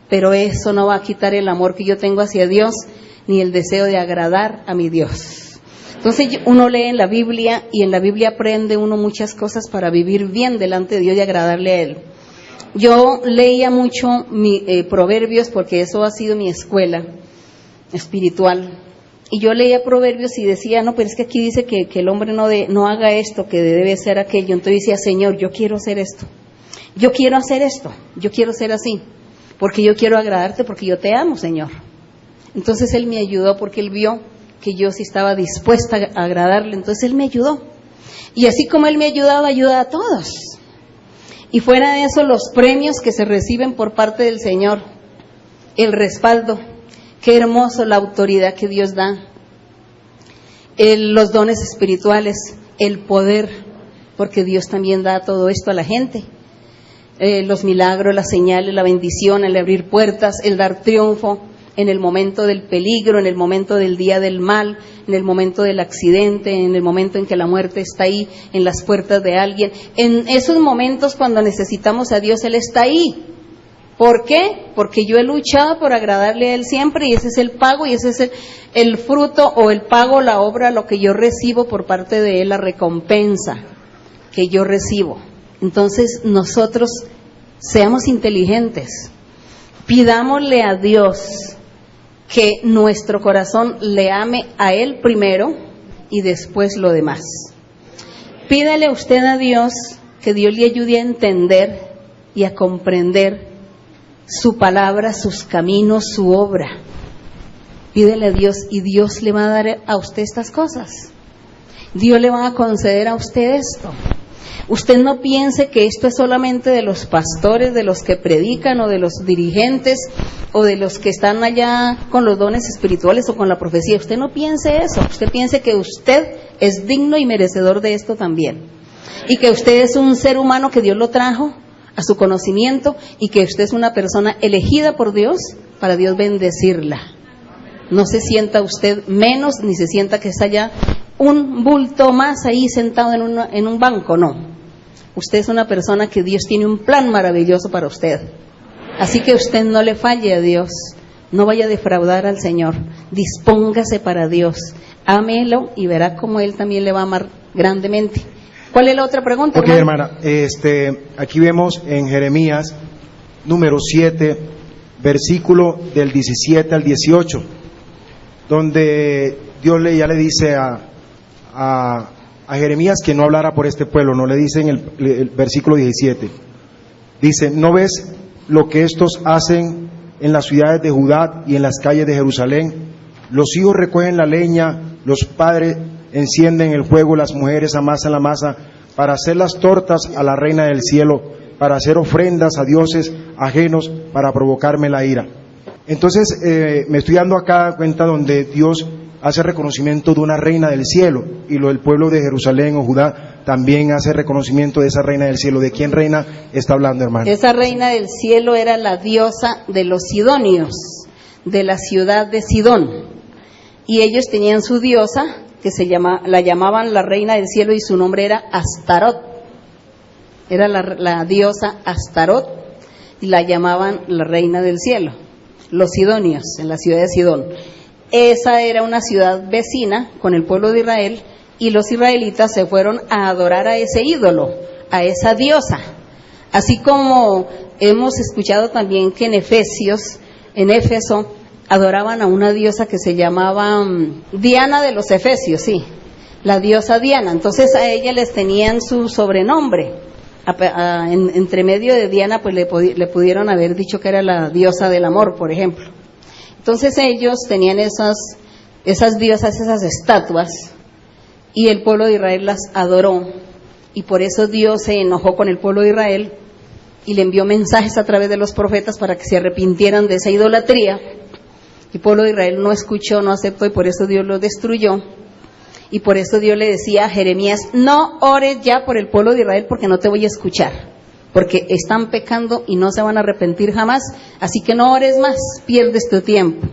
pero eso no va a quitar el amor que yo tengo hacia Dios, ni el deseo de agradar a mi Dios. Entonces uno lee en la Biblia y en la Biblia aprende uno muchas cosas para vivir bien delante de Dios y agradarle a Él. Yo leía mucho Proverbios porque eso ha sido mi escuela espiritual. Y yo leía Proverbios y decía, no, pero es que aquí dice que el hombre no haga esto, que debe ser aquello. Entonces decía, Señor, yo quiero hacer esto. Yo quiero hacer esto. Yo quiero ser así. porque yo quiero agradarte, porque yo te amo, Señor. Entonces Él me ayudó porque Él vio que yo sí estaba dispuesta a agradarle, entonces Él me ayudó. Y así como Él me ha ayudado, ayuda a todos. Y fuera de eso, los premios que se reciben por parte del Señor, el respaldo, qué hermoso la autoridad que Dios da, los dones espirituales, el poder, porque Dios también da todo esto a la gente, los milagros, las señales, la bendición, el abrir puertas, el dar triunfo en el momento del peligro, en el momento del día del mal, en el momento del accidente, en el momento en que la muerte está ahí, en las puertas de alguien. En esos momentos cuando necesitamos a Dios, Él está ahí. ¿Por qué? Porque yo he luchado por agradarle a Él siempre, y ese es el pago, y ese es el fruto o el pago, la obra, lo que yo recibo por parte de Él, la recompensa que yo recibo. Entonces nosotros seamos inteligentes, pidámosle a Dios que nuestro corazón le ame a Él primero y después lo demás. Pídale usted a Dios que Dios le ayude a entender y a comprender su palabra, sus caminos, su obra. Pídele a Dios y Dios le va a dar a usted estas cosas. Dios le va a conceder a usted esto. Usted no piense que esto es solamente de los pastores, de los que predican o de los dirigentes o de los que están allá con los dones espirituales o con la profecía. Usted no piense eso. Usted piense que usted es digno y merecedor de esto también. Y que usted es un ser humano que Dios lo trajo a su conocimiento y que usted es una persona elegida por Dios para Dios bendecirla. No se sienta usted menos ni se sienta que está allá un bulto más ahí sentado en un banco, no. Usted es una persona que Dios tiene un plan maravilloso para usted. Así que usted no le falle a Dios, no vaya a defraudar al Señor, dispóngase para Dios, ámelo y verá cómo Él también le va a amar grandemente. ¿Cuál es la otra pregunta, Ok, hermana, aquí vemos en Jeremías número 7, versículo del 17 al 18, donde Dios ya le dice a Jeremías que no hablara por este pueblo. No le dice en el versículo 17, dice: ¿no ves lo que estos hacen en las ciudades de Judá y en las calles de Jerusalén? Los hijos recogen la leña, los padres encienden el fuego, las mujeres amasan la masa para hacer las tortas a la reina del cielo, para hacer ofrendas a dioses ajenos, para provocarme la ira. Entonces me estoy dando acá cuenta donde Dios hace reconocimiento de una reina del cielo, y el pueblo de Jerusalén o Judá también hace reconocimiento de esa reina del cielo. ¿De quién reina está hablando, hermano? Esa reina del cielo era la diosa de los sidonios, de la ciudad de Sidón, y ellos tenían su diosa que la llamaban la reina del cielo, y su nombre era Astarot. Era la diosa Astarot, y la llamaban la reina del cielo, los sidonios, en la ciudad de Sidón. Esa era una ciudad vecina con el pueblo de Israel, y los israelitas se fueron a adorar a ese ídolo, a esa diosa. Así como hemos escuchado también que en Éfeso, adoraban a una diosa que se llamaba Diana de los Efesios, sí, la diosa Diana. Entonces a ella les tenían su sobrenombre. Entre medio de Diana, pues le pudieron haber dicho que era la diosa del amor, por ejemplo. Entonces ellos tenían esas diosas, esas estatuas, y el pueblo de Israel las adoró, y por eso Dios se enojó con el pueblo de Israel y le envió mensajes a través de los profetas para que se arrepintieran de esa idolatría. El pueblo de Israel no escuchó, no aceptó, y por eso Dios lo destruyó. Y por eso Dios le decía a Jeremías: no ores ya por el pueblo de Israel, porque no te voy a escuchar, porque están pecando y no se van a arrepentir jamás, así que no ores más, pierdes tu tiempo.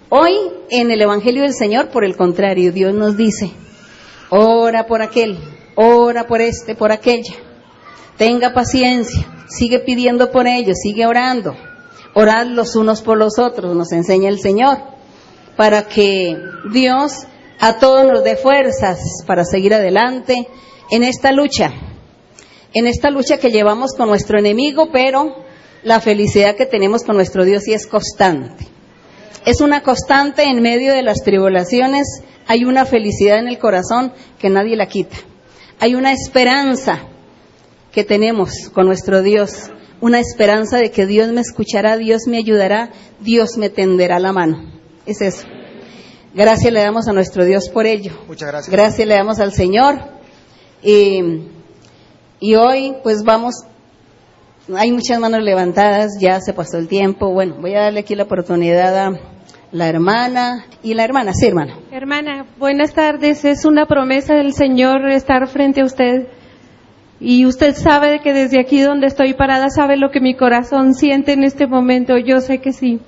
Hoy en el Evangelio del Señor, por el contrario, Dios nos dice: ora por aquel, ora por este, por aquella, tenga paciencia, sigue pidiendo por ellos, sigue orando, orad los unos por los otros, nos enseña el Señor, para que Dios a todos nos dé fuerzas para seguir adelante en esta lucha que llevamos con nuestro enemigo, pero la felicidad que tenemos con nuestro Dios sí es constante. Es una constante en medio de las tribulaciones, hay una felicidad en el corazón que nadie la quita. Hay una esperanza que tenemos con nuestro Dios, una esperanza de que Dios me escuchará, Dios me ayudará, Dios me tenderá la mano. Es eso. Gracias le damos a nuestro Dios por ello. Muchas gracias. Gracias le damos al Señor. Y hoy pues vamos, hay muchas manos levantadas, ya se pasó el tiempo. Bueno, voy a darle aquí la oportunidad a la hermana y la hermana. Sí, hermana. Hermana, buenas tardes. Es una promesa del Señor estar frente a usted. Y usted sabe que desde aquí donde estoy parada sabe lo que mi corazón siente en este momento. Yo sé que sí.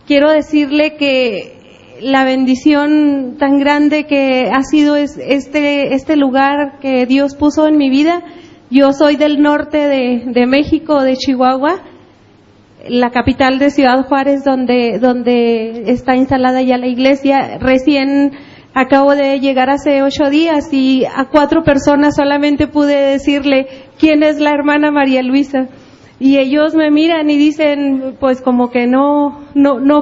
Quiero decirle que la bendición tan grande que ha sido este lugar que Dios puso en mi vida. Yo soy del norte de México, de Chihuahua, la capital de Ciudad Juárez, donde está instalada ya la iglesia. Recién acabo de llegar hace 8 días y a 4 personas solamente pude decirle quién es la hermana María Luisa. Y ellos me miran y dicen, pues como que no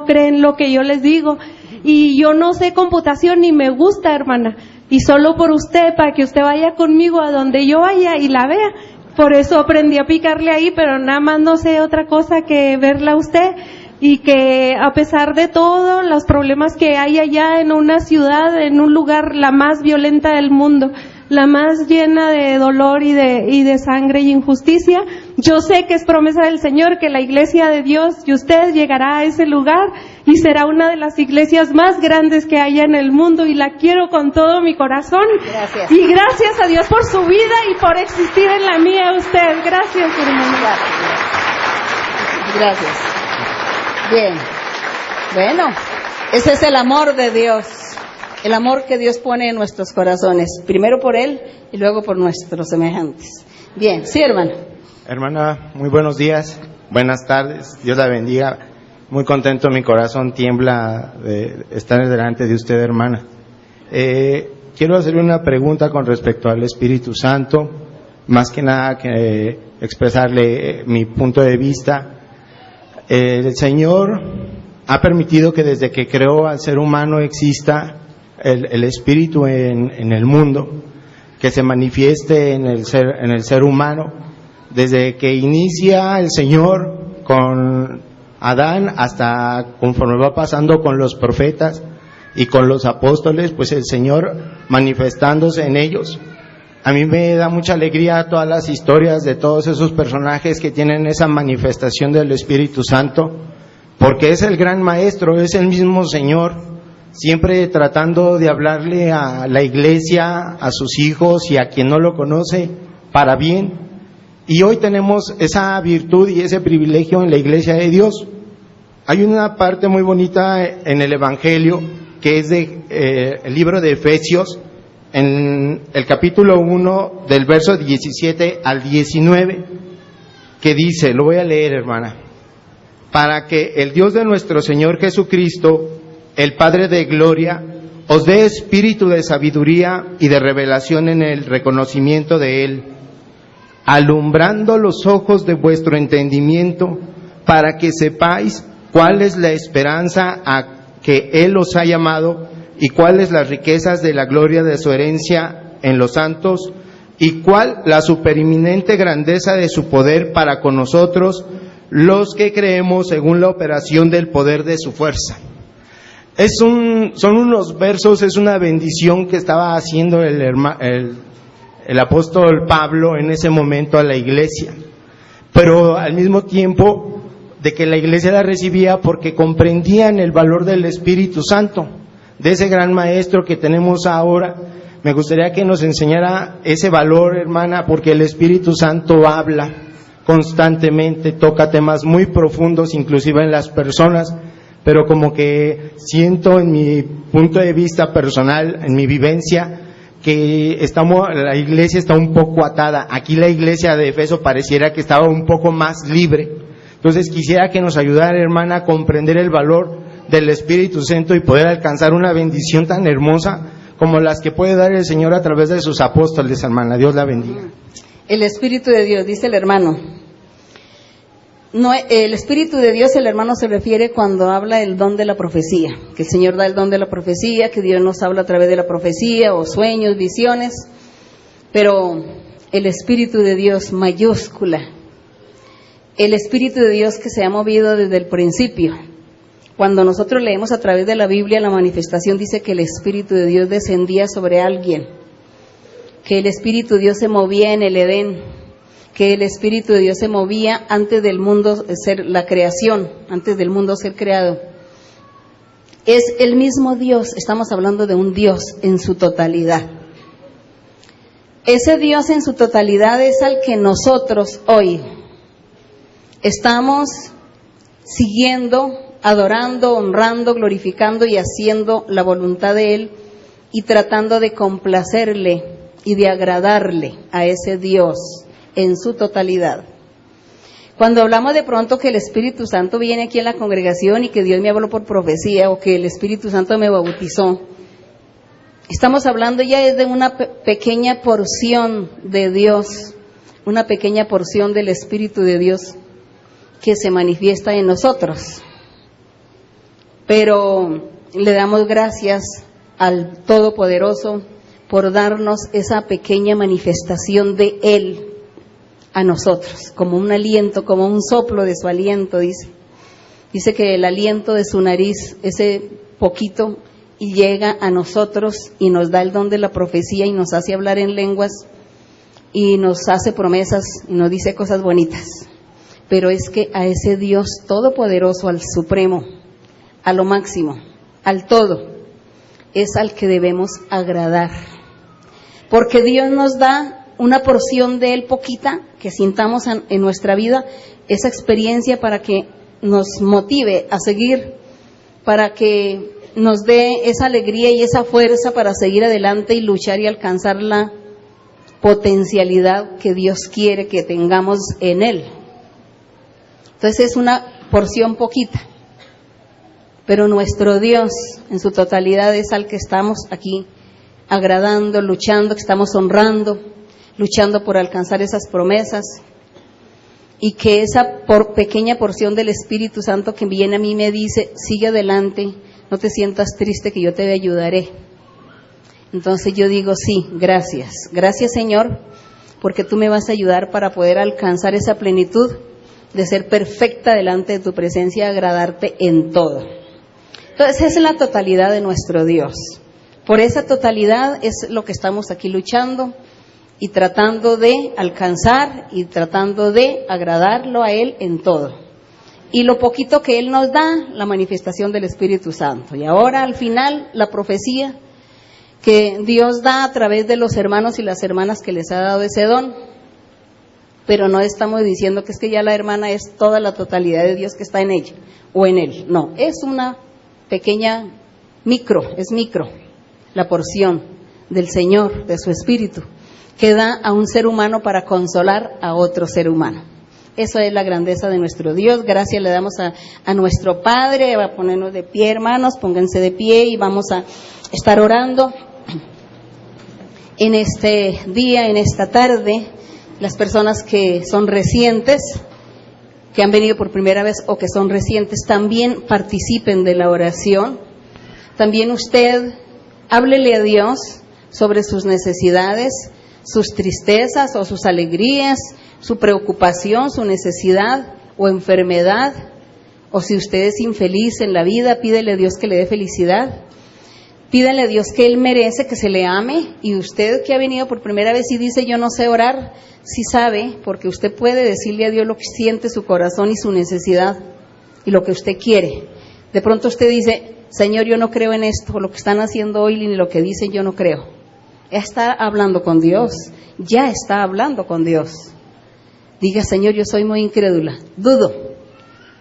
creen lo que yo les digo. Y yo no sé computación ni me gusta, hermana. Y solo por usted, para que usted vaya conmigo a donde yo vaya y la vea. Por eso aprendí a picarle ahí, pero nada más no sé otra cosa que verla a usted. Y que a pesar de todo, los problemas que hay allá en una ciudad, en un lugar la más violenta del mundo, la más llena de dolor y de sangre y injusticia, yo sé que es promesa del Señor que la iglesia de Dios y usted llegará a ese lugar y será una de las iglesias más grandes que haya en el mundo, y la quiero con todo mi corazón. Gracias. Y gracias a Dios por su vida y por existir en la mía usted. Gracias, hermano. Gracias. Bien. Bueno, ese es el amor de Dios. El amor que Dios pone en nuestros corazones, primero por Él y luego por nuestros semejantes. Bien, sí, hermano. Hermana, muy buenos días, buenas tardes, Dios la bendiga. Muy contento, mi corazón tiembla de estar delante de usted, hermana. Quiero hacerle una pregunta con respecto al Espíritu Santo, más que nada que expresarle mi punto de vista. El Señor ha permitido que desde que creó al ser humano exista el Espíritu en el mundo, que se manifieste en el ser humano, desde que inicia el Señor con Adán hasta conforme va pasando con los profetas y con los apóstoles, pues el Señor manifestándose en ellos. A mí me da mucha alegría todas las historias de todos esos personajes que tienen esa manifestación del Espíritu Santo, porque es el gran maestro, es el mismo Señor, siempre tratando de hablarle a la iglesia, a sus hijos y a quien no lo conoce para bien. Y hoy tenemos esa virtud y ese privilegio en la iglesia de Dios. Hay una parte muy bonita en el Evangelio que es el libro de Efesios, en el capítulo 1 del verso 17 al 19, que dice, lo voy a leer, hermana: para que el Dios de nuestro Señor Jesucristo, el Padre de gloria, os dé espíritu de sabiduría y de revelación en el reconocimiento de Él, alumbrando los ojos de vuestro entendimiento, para que sepáis cuál es la esperanza a que Él os ha llamado, y cuáles las riquezas de la gloria de su herencia en los santos, y cuál la supereminente grandeza de su poder para con nosotros, los que creemos según la operación del poder de su fuerza. Son unos versos, es una bendición que estaba haciendo el apóstol Pablo en ese momento a la iglesia, pero al mismo tiempo de que la iglesia la recibía porque comprendían el valor del Espíritu Santo, de ese gran maestro que tenemos ahora. Me gustaría que nos enseñara ese valor, hermana, porque el Espíritu Santo habla constantemente, toca temas muy profundos, inclusive en las personas, pero como que siento en mi punto de vista personal, en mi vivencia, que la iglesia está un poco atada. Aquí la iglesia de Efeso pareciera que estaba un poco más libre. Entonces quisiera que nos ayudara, hermana, a comprender el valor del Espíritu Santo y poder alcanzar una bendición tan hermosa como las que puede dar el Señor a través de sus apóstoles, hermana. Dios la bendiga. El Espíritu de Dios, dice el hermano. No, el Espíritu de Dios, el hermano se refiere cuando habla del don de la profecía, que el Señor da el don de la profecía, que Dios nos habla a través de la profecía, o sueños, visiones, pero el Espíritu de Dios mayúscula el Espíritu de Dios que se ha movido desde el principio. Cuando nosotros leemos a través de la Biblia, la manifestación dice que el Espíritu de Dios descendía sobre alguien, que el Espíritu de Dios se movía en el Edén, que el Espíritu de Dios se movía antes del mundo ser la creación, antes del mundo ser creado. Es el mismo Dios, estamos hablando de un Dios en su totalidad. Ese Dios en su totalidad es al que nosotros hoy estamos siguiendo, adorando, honrando, glorificando y haciendo la voluntad de Él y tratando de complacerle y de agradarle a ese Dios en su totalidad. Cuando hablamos de pronto que el Espíritu Santo viene aquí en la congregación y que Dios me habló por profecía o que el Espíritu Santo me bautizó, estamos hablando ya de una pequeña porción de Dios, una pequeña porción del Espíritu de Dios que se manifiesta en nosotros. Pero le damos gracias al Todopoderoso por darnos esa pequeña manifestación de Él a nosotros, como un aliento, como un soplo de su aliento, dice. Dice que el aliento de su nariz, ese poquito, y llega a nosotros y nos da el don de la profecía y nos hace hablar en lenguas y nos hace promesas y nos dice cosas bonitas. Pero es que a ese Dios todopoderoso, al supremo, a lo máximo, al todo, es al que debemos agradar. Porque Dios nos da una porción de Él poquita, que sintamos en nuestra vida esa experiencia para que nos motive a seguir, para que nos dé esa alegría y esa fuerza para seguir adelante y luchar y alcanzar la potencialidad que Dios quiere que tengamos en Él. Entonces es una porción poquita, pero nuestro Dios en su totalidad es al que estamos aquí agradando, luchando, que estamos honrando, luchando por alcanzar esas promesas, y que esa pequeña porción del Espíritu Santo que viene a mí me dice, sigue adelante, no te sientas triste, que yo te ayudaré. Entonces yo digo, sí, gracias, gracias Señor, porque tú me vas a ayudar para poder alcanzar esa plenitud de ser perfecta delante de tu presencia y agradarte en todo. Entonces esa es la totalidad de nuestro Dios. Por esa totalidad es lo que estamos aquí luchando y tratando de alcanzar y tratando de agradarlo a Él en todo. Y lo poquito que Él nos da, la manifestación del Espíritu Santo. Y ahora al final la profecía que Dios da a través de los hermanos y las hermanas que les ha dado ese don. Pero no estamos diciendo que es que ya la hermana es toda la totalidad de Dios que está en ella o en Él. No, es una pequeña micro, la porción del Señor, de su Espíritu, que da a un ser humano para consolar a otro ser humano. Eso es la grandeza de nuestro Dios. Gracias le damos a nuestro Padre. Va a ponernos de pie, hermanos, pónganse de pie y vamos a estar orando en este día, en esta tarde. Las personas que son recientes, que han venido por primera vez o que son recientes, también participen de la oración. También usted háblele a Dios sobre sus necesidades, sus tristezas o sus alegrías, su preocupación, su necesidad o enfermedad, o si usted es infeliz en la vida, pídele a Dios que le dé felicidad. Pídale a Dios que Él merece que se le ame, y usted que ha venido por primera vez y dice yo no sé orar, sí sabe, porque usted puede decirle a Dios lo que siente su corazón y su necesidad y lo que usted quiere. De pronto usted dice, Señor, yo no creo en esto, o lo que están haciendo hoy ni lo que dicen yo no creo. Ya está hablando con Dios, ya está hablando con Dios. Diga, Señor, yo soy muy incrédula, dudo,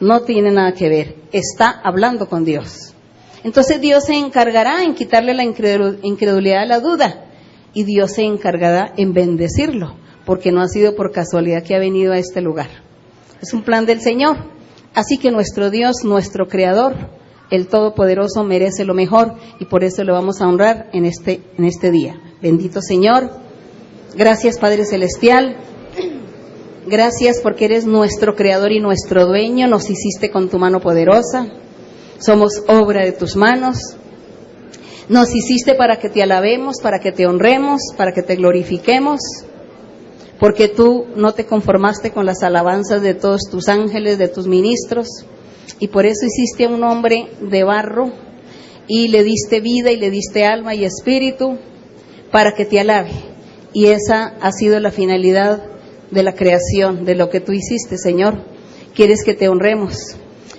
no tiene nada que ver, está hablando con Dios. Entonces Dios se encargará en quitarle la incredulidad a la duda, y Dios se encargará en bendecirlo, porque no ha sido por casualidad que ha venido a este lugar. Es un plan del Señor. Así que nuestro Dios, nuestro Creador, el Todopoderoso, merece lo mejor, y por eso lo vamos a honrar en este día. Bendito Señor. Gracias, Padre Celestial. Gracias porque eres nuestro Creador y nuestro Dueño. Nos hiciste con tu mano poderosa. Somos obra de tus manos. Nos hiciste para que te alabemos, para que te honremos, para que te glorifiquemos, porque tú no te conformaste con las alabanzas de todos tus ángeles, de tus ministros, y por eso hiciste a un hombre de barro y le diste vida y le diste alma y espíritu para que te alabe. Y esa ha sido la finalidad de la creación, de lo que tú hiciste, Señor. Quieres que te honremos.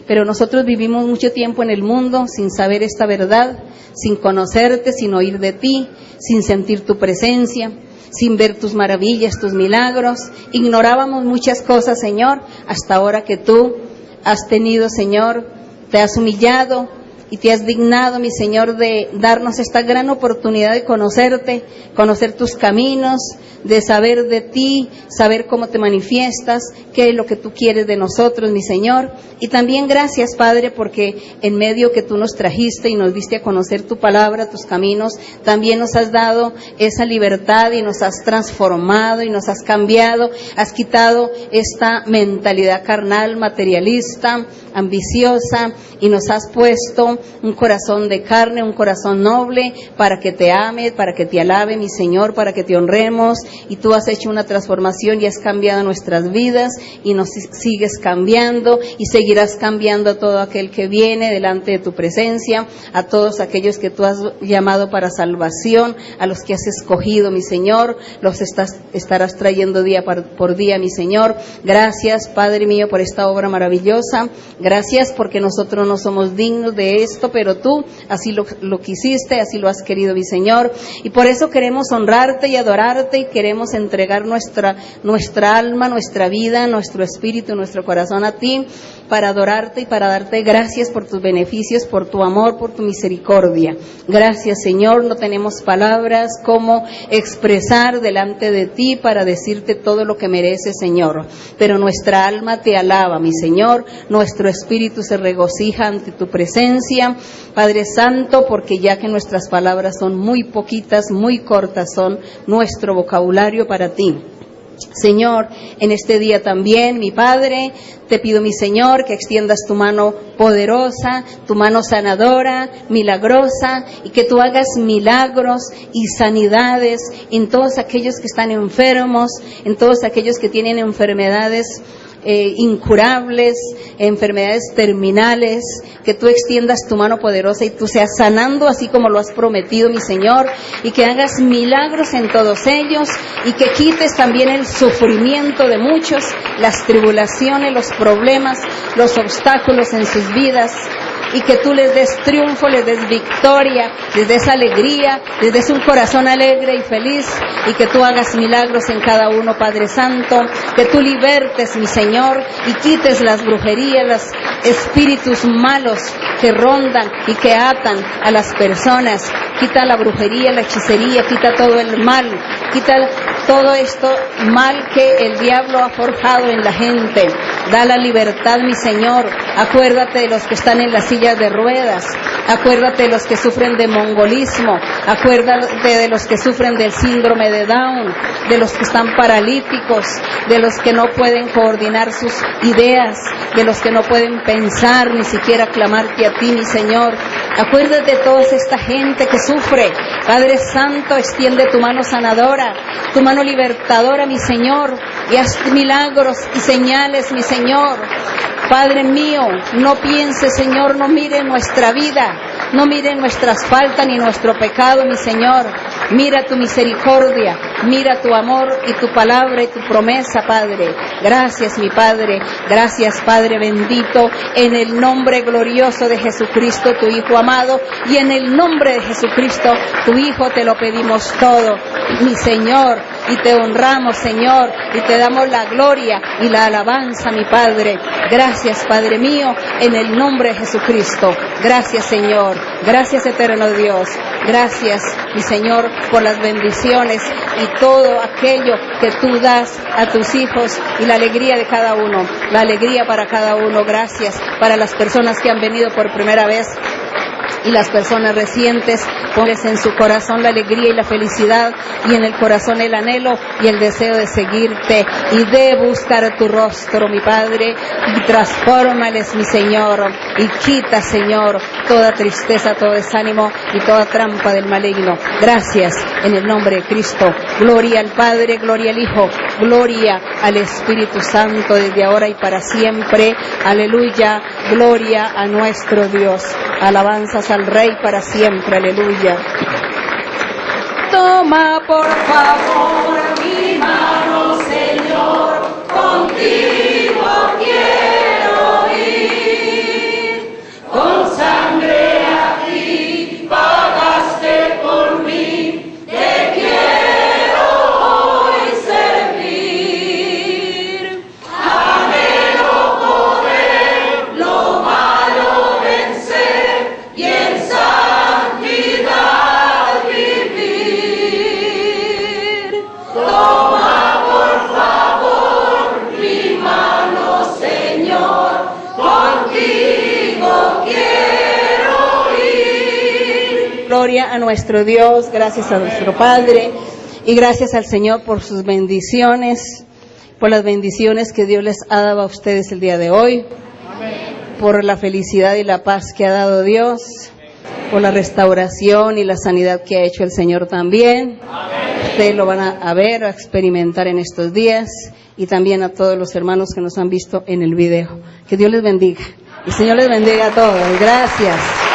Pero nosotros vivimos mucho tiempo en el mundo sin saber esta verdad, sin conocerte, sin oír de ti, sin sentir tu presencia, sin ver tus maravillas, tus milagros. Ignorábamos muchas cosas, Señor, hasta ahora que tú has tenido, Señor, te has humillado y te has dignado, mi Señor, de darnos esta gran oportunidad de conocerte, conocer tus caminos, de saber de ti, saber cómo te manifiestas, qué es lo que tú quieres de nosotros, mi Señor. Y también gracias, Padre, porque en medio que tú nos trajiste y nos diste a conocer tu palabra, tus caminos, también nos has dado esa libertad y nos has transformado y nos has cambiado, has quitado esta mentalidad carnal, materialista, ambiciosa, y nos has puesto un corazón de carne, un corazón noble, para que te ame, para que te alabe, mi Señor, para que te honremos. Y tú has hecho una transformación y has cambiado nuestras vidas y nos sigues cambiando y seguirás cambiando a todo aquel que viene delante de tu presencia, a todos aquellos que tú has llamado para salvación, a los que has escogido, mi Señor, los estarás trayendo día por día, mi Señor. Gracias, Padre mío, por esta obra maravillosa. Gracias porque nosotros no somos dignos de esto, pero tú así lo quisiste, así lo has querido, mi Señor. Y por eso queremos honrarte y adorarte y queremos entregar nuestra alma, nuestra vida, nuestro espíritu, nuestro corazón a ti, para adorarte y para darte gracias por tus beneficios, por tu amor, por tu misericordia. Gracias, Señor, no tenemos palabras como expresar delante de ti para decirte todo lo que mereces, Señor, pero nuestra alma te alaba, mi Señor, nuestro espíritu se regocija ante tu presencia, Padre Santo, porque ya que nuestras palabras son muy poquitas, muy cortas, son nuestro vocabulario para ti. Señor, en este día también, mi Padre, te pido, mi Señor, que extiendas tu mano poderosa, tu mano sanadora, milagrosa, y que tú hagas milagros y sanidades en todos aquellos que están enfermos, en todos aquellos que tienen enfermedades incurables, enfermedades terminales, que tú extiendas tu mano poderosa y tú seas sanando así como lo has prometido, mi Señor, y que hagas milagros en todos ellos y que quites también el sufrimiento de muchos, las tribulaciones, los problemas, los obstáculos en sus vidas, y que tú les des triunfo, les des victoria, les des alegría, les des un corazón alegre y feliz, y que tú hagas milagros en cada uno, Padre Santo, que tú libertes, mi Señor, y quites las brujerías, los espíritus malos que rondan y que atan a las personas. Quita la brujería, la hechicería, quita todo el mal, quita todo esto mal que el diablo ha forjado en la gente. Da la libertad, mi Señor. Acuérdate de los que están en las sillas de ruedas. Acuérdate de los que sufren de mongolismo. Acuérdate de los que sufren del síndrome de Down, de los que están paralíticos, de los que no pueden coordinar sus ideas, de los que no pueden pensar, ni siquiera clamarte a ti, mi Señor. Acuérdate de toda esta gente que sufre. Padre Santo, extiende tu mano sanadora, tu mano libertadora, mi Señor, y haz milagros y señales, mi Señor. Padre mío, no piense, Señor, no mire nuestra vida, no mire nuestras faltas ni nuestro pecado, mi Señor. Mira tu misericordia, mira tu amor y tu palabra y tu promesa, Padre. Gracias, mi Padre. Gracias, Padre bendito, en el nombre glorioso de Jesucristo, tu Hijo amado, y en el nombre de Jesucristo, tu Hijo, te lo pedimos todo, mi Señor, y te honramos, Señor, y te damos la gloria y la alabanza, mi Padre. Gracias, Padre mío, en el nombre de Jesucristo. Gracias, Señor. Gracias, eterno Dios. Gracias, mi Señor, por las bendiciones y todo aquello que tú das a tus hijos y la alegría de cada uno, la alegría para cada uno. Gracias para las personas que han venido por primera vez y las personas recientes, pones en su corazón la alegría y la felicidad, y en el corazón el anhelo y el deseo de seguirte y de buscar tu rostro, mi Padre, y transfórmales, mi Señor, y quita, Señor, toda tristeza, todo desánimo y toda trampa del maligno. Gracias, en el nombre de Cristo. Gloria al Padre, gloria al Hijo, gloria al Espíritu Santo, desde ahora y para siempre. Aleluya, gloria a nuestro Dios. Alabanzas al Rey para siempre, aleluya. Toma por favor mi mano, Señor, contigo quiero ir. Con sangre aquí pagaste por mí, te quiero hoy servir. Anhelo poder lo malo vencer y en santidad vivir. Toma por favor mi mano, Señor, contigo quiero ir. Gloria a nuestro Dios, gracias a nuestro Padre y gracias al Señor por sus bendiciones, por las bendiciones que Dios les ha dado a ustedes el día de hoy. Por la felicidad y la paz que ha dado Dios, por la restauración y la sanidad que ha hecho el Señor también. Ustedes lo van a ver, a experimentar en estos días, y también a todos los hermanos que nos han visto en el video. Que Dios les bendiga. Y el Señor les bendiga a todos. Gracias.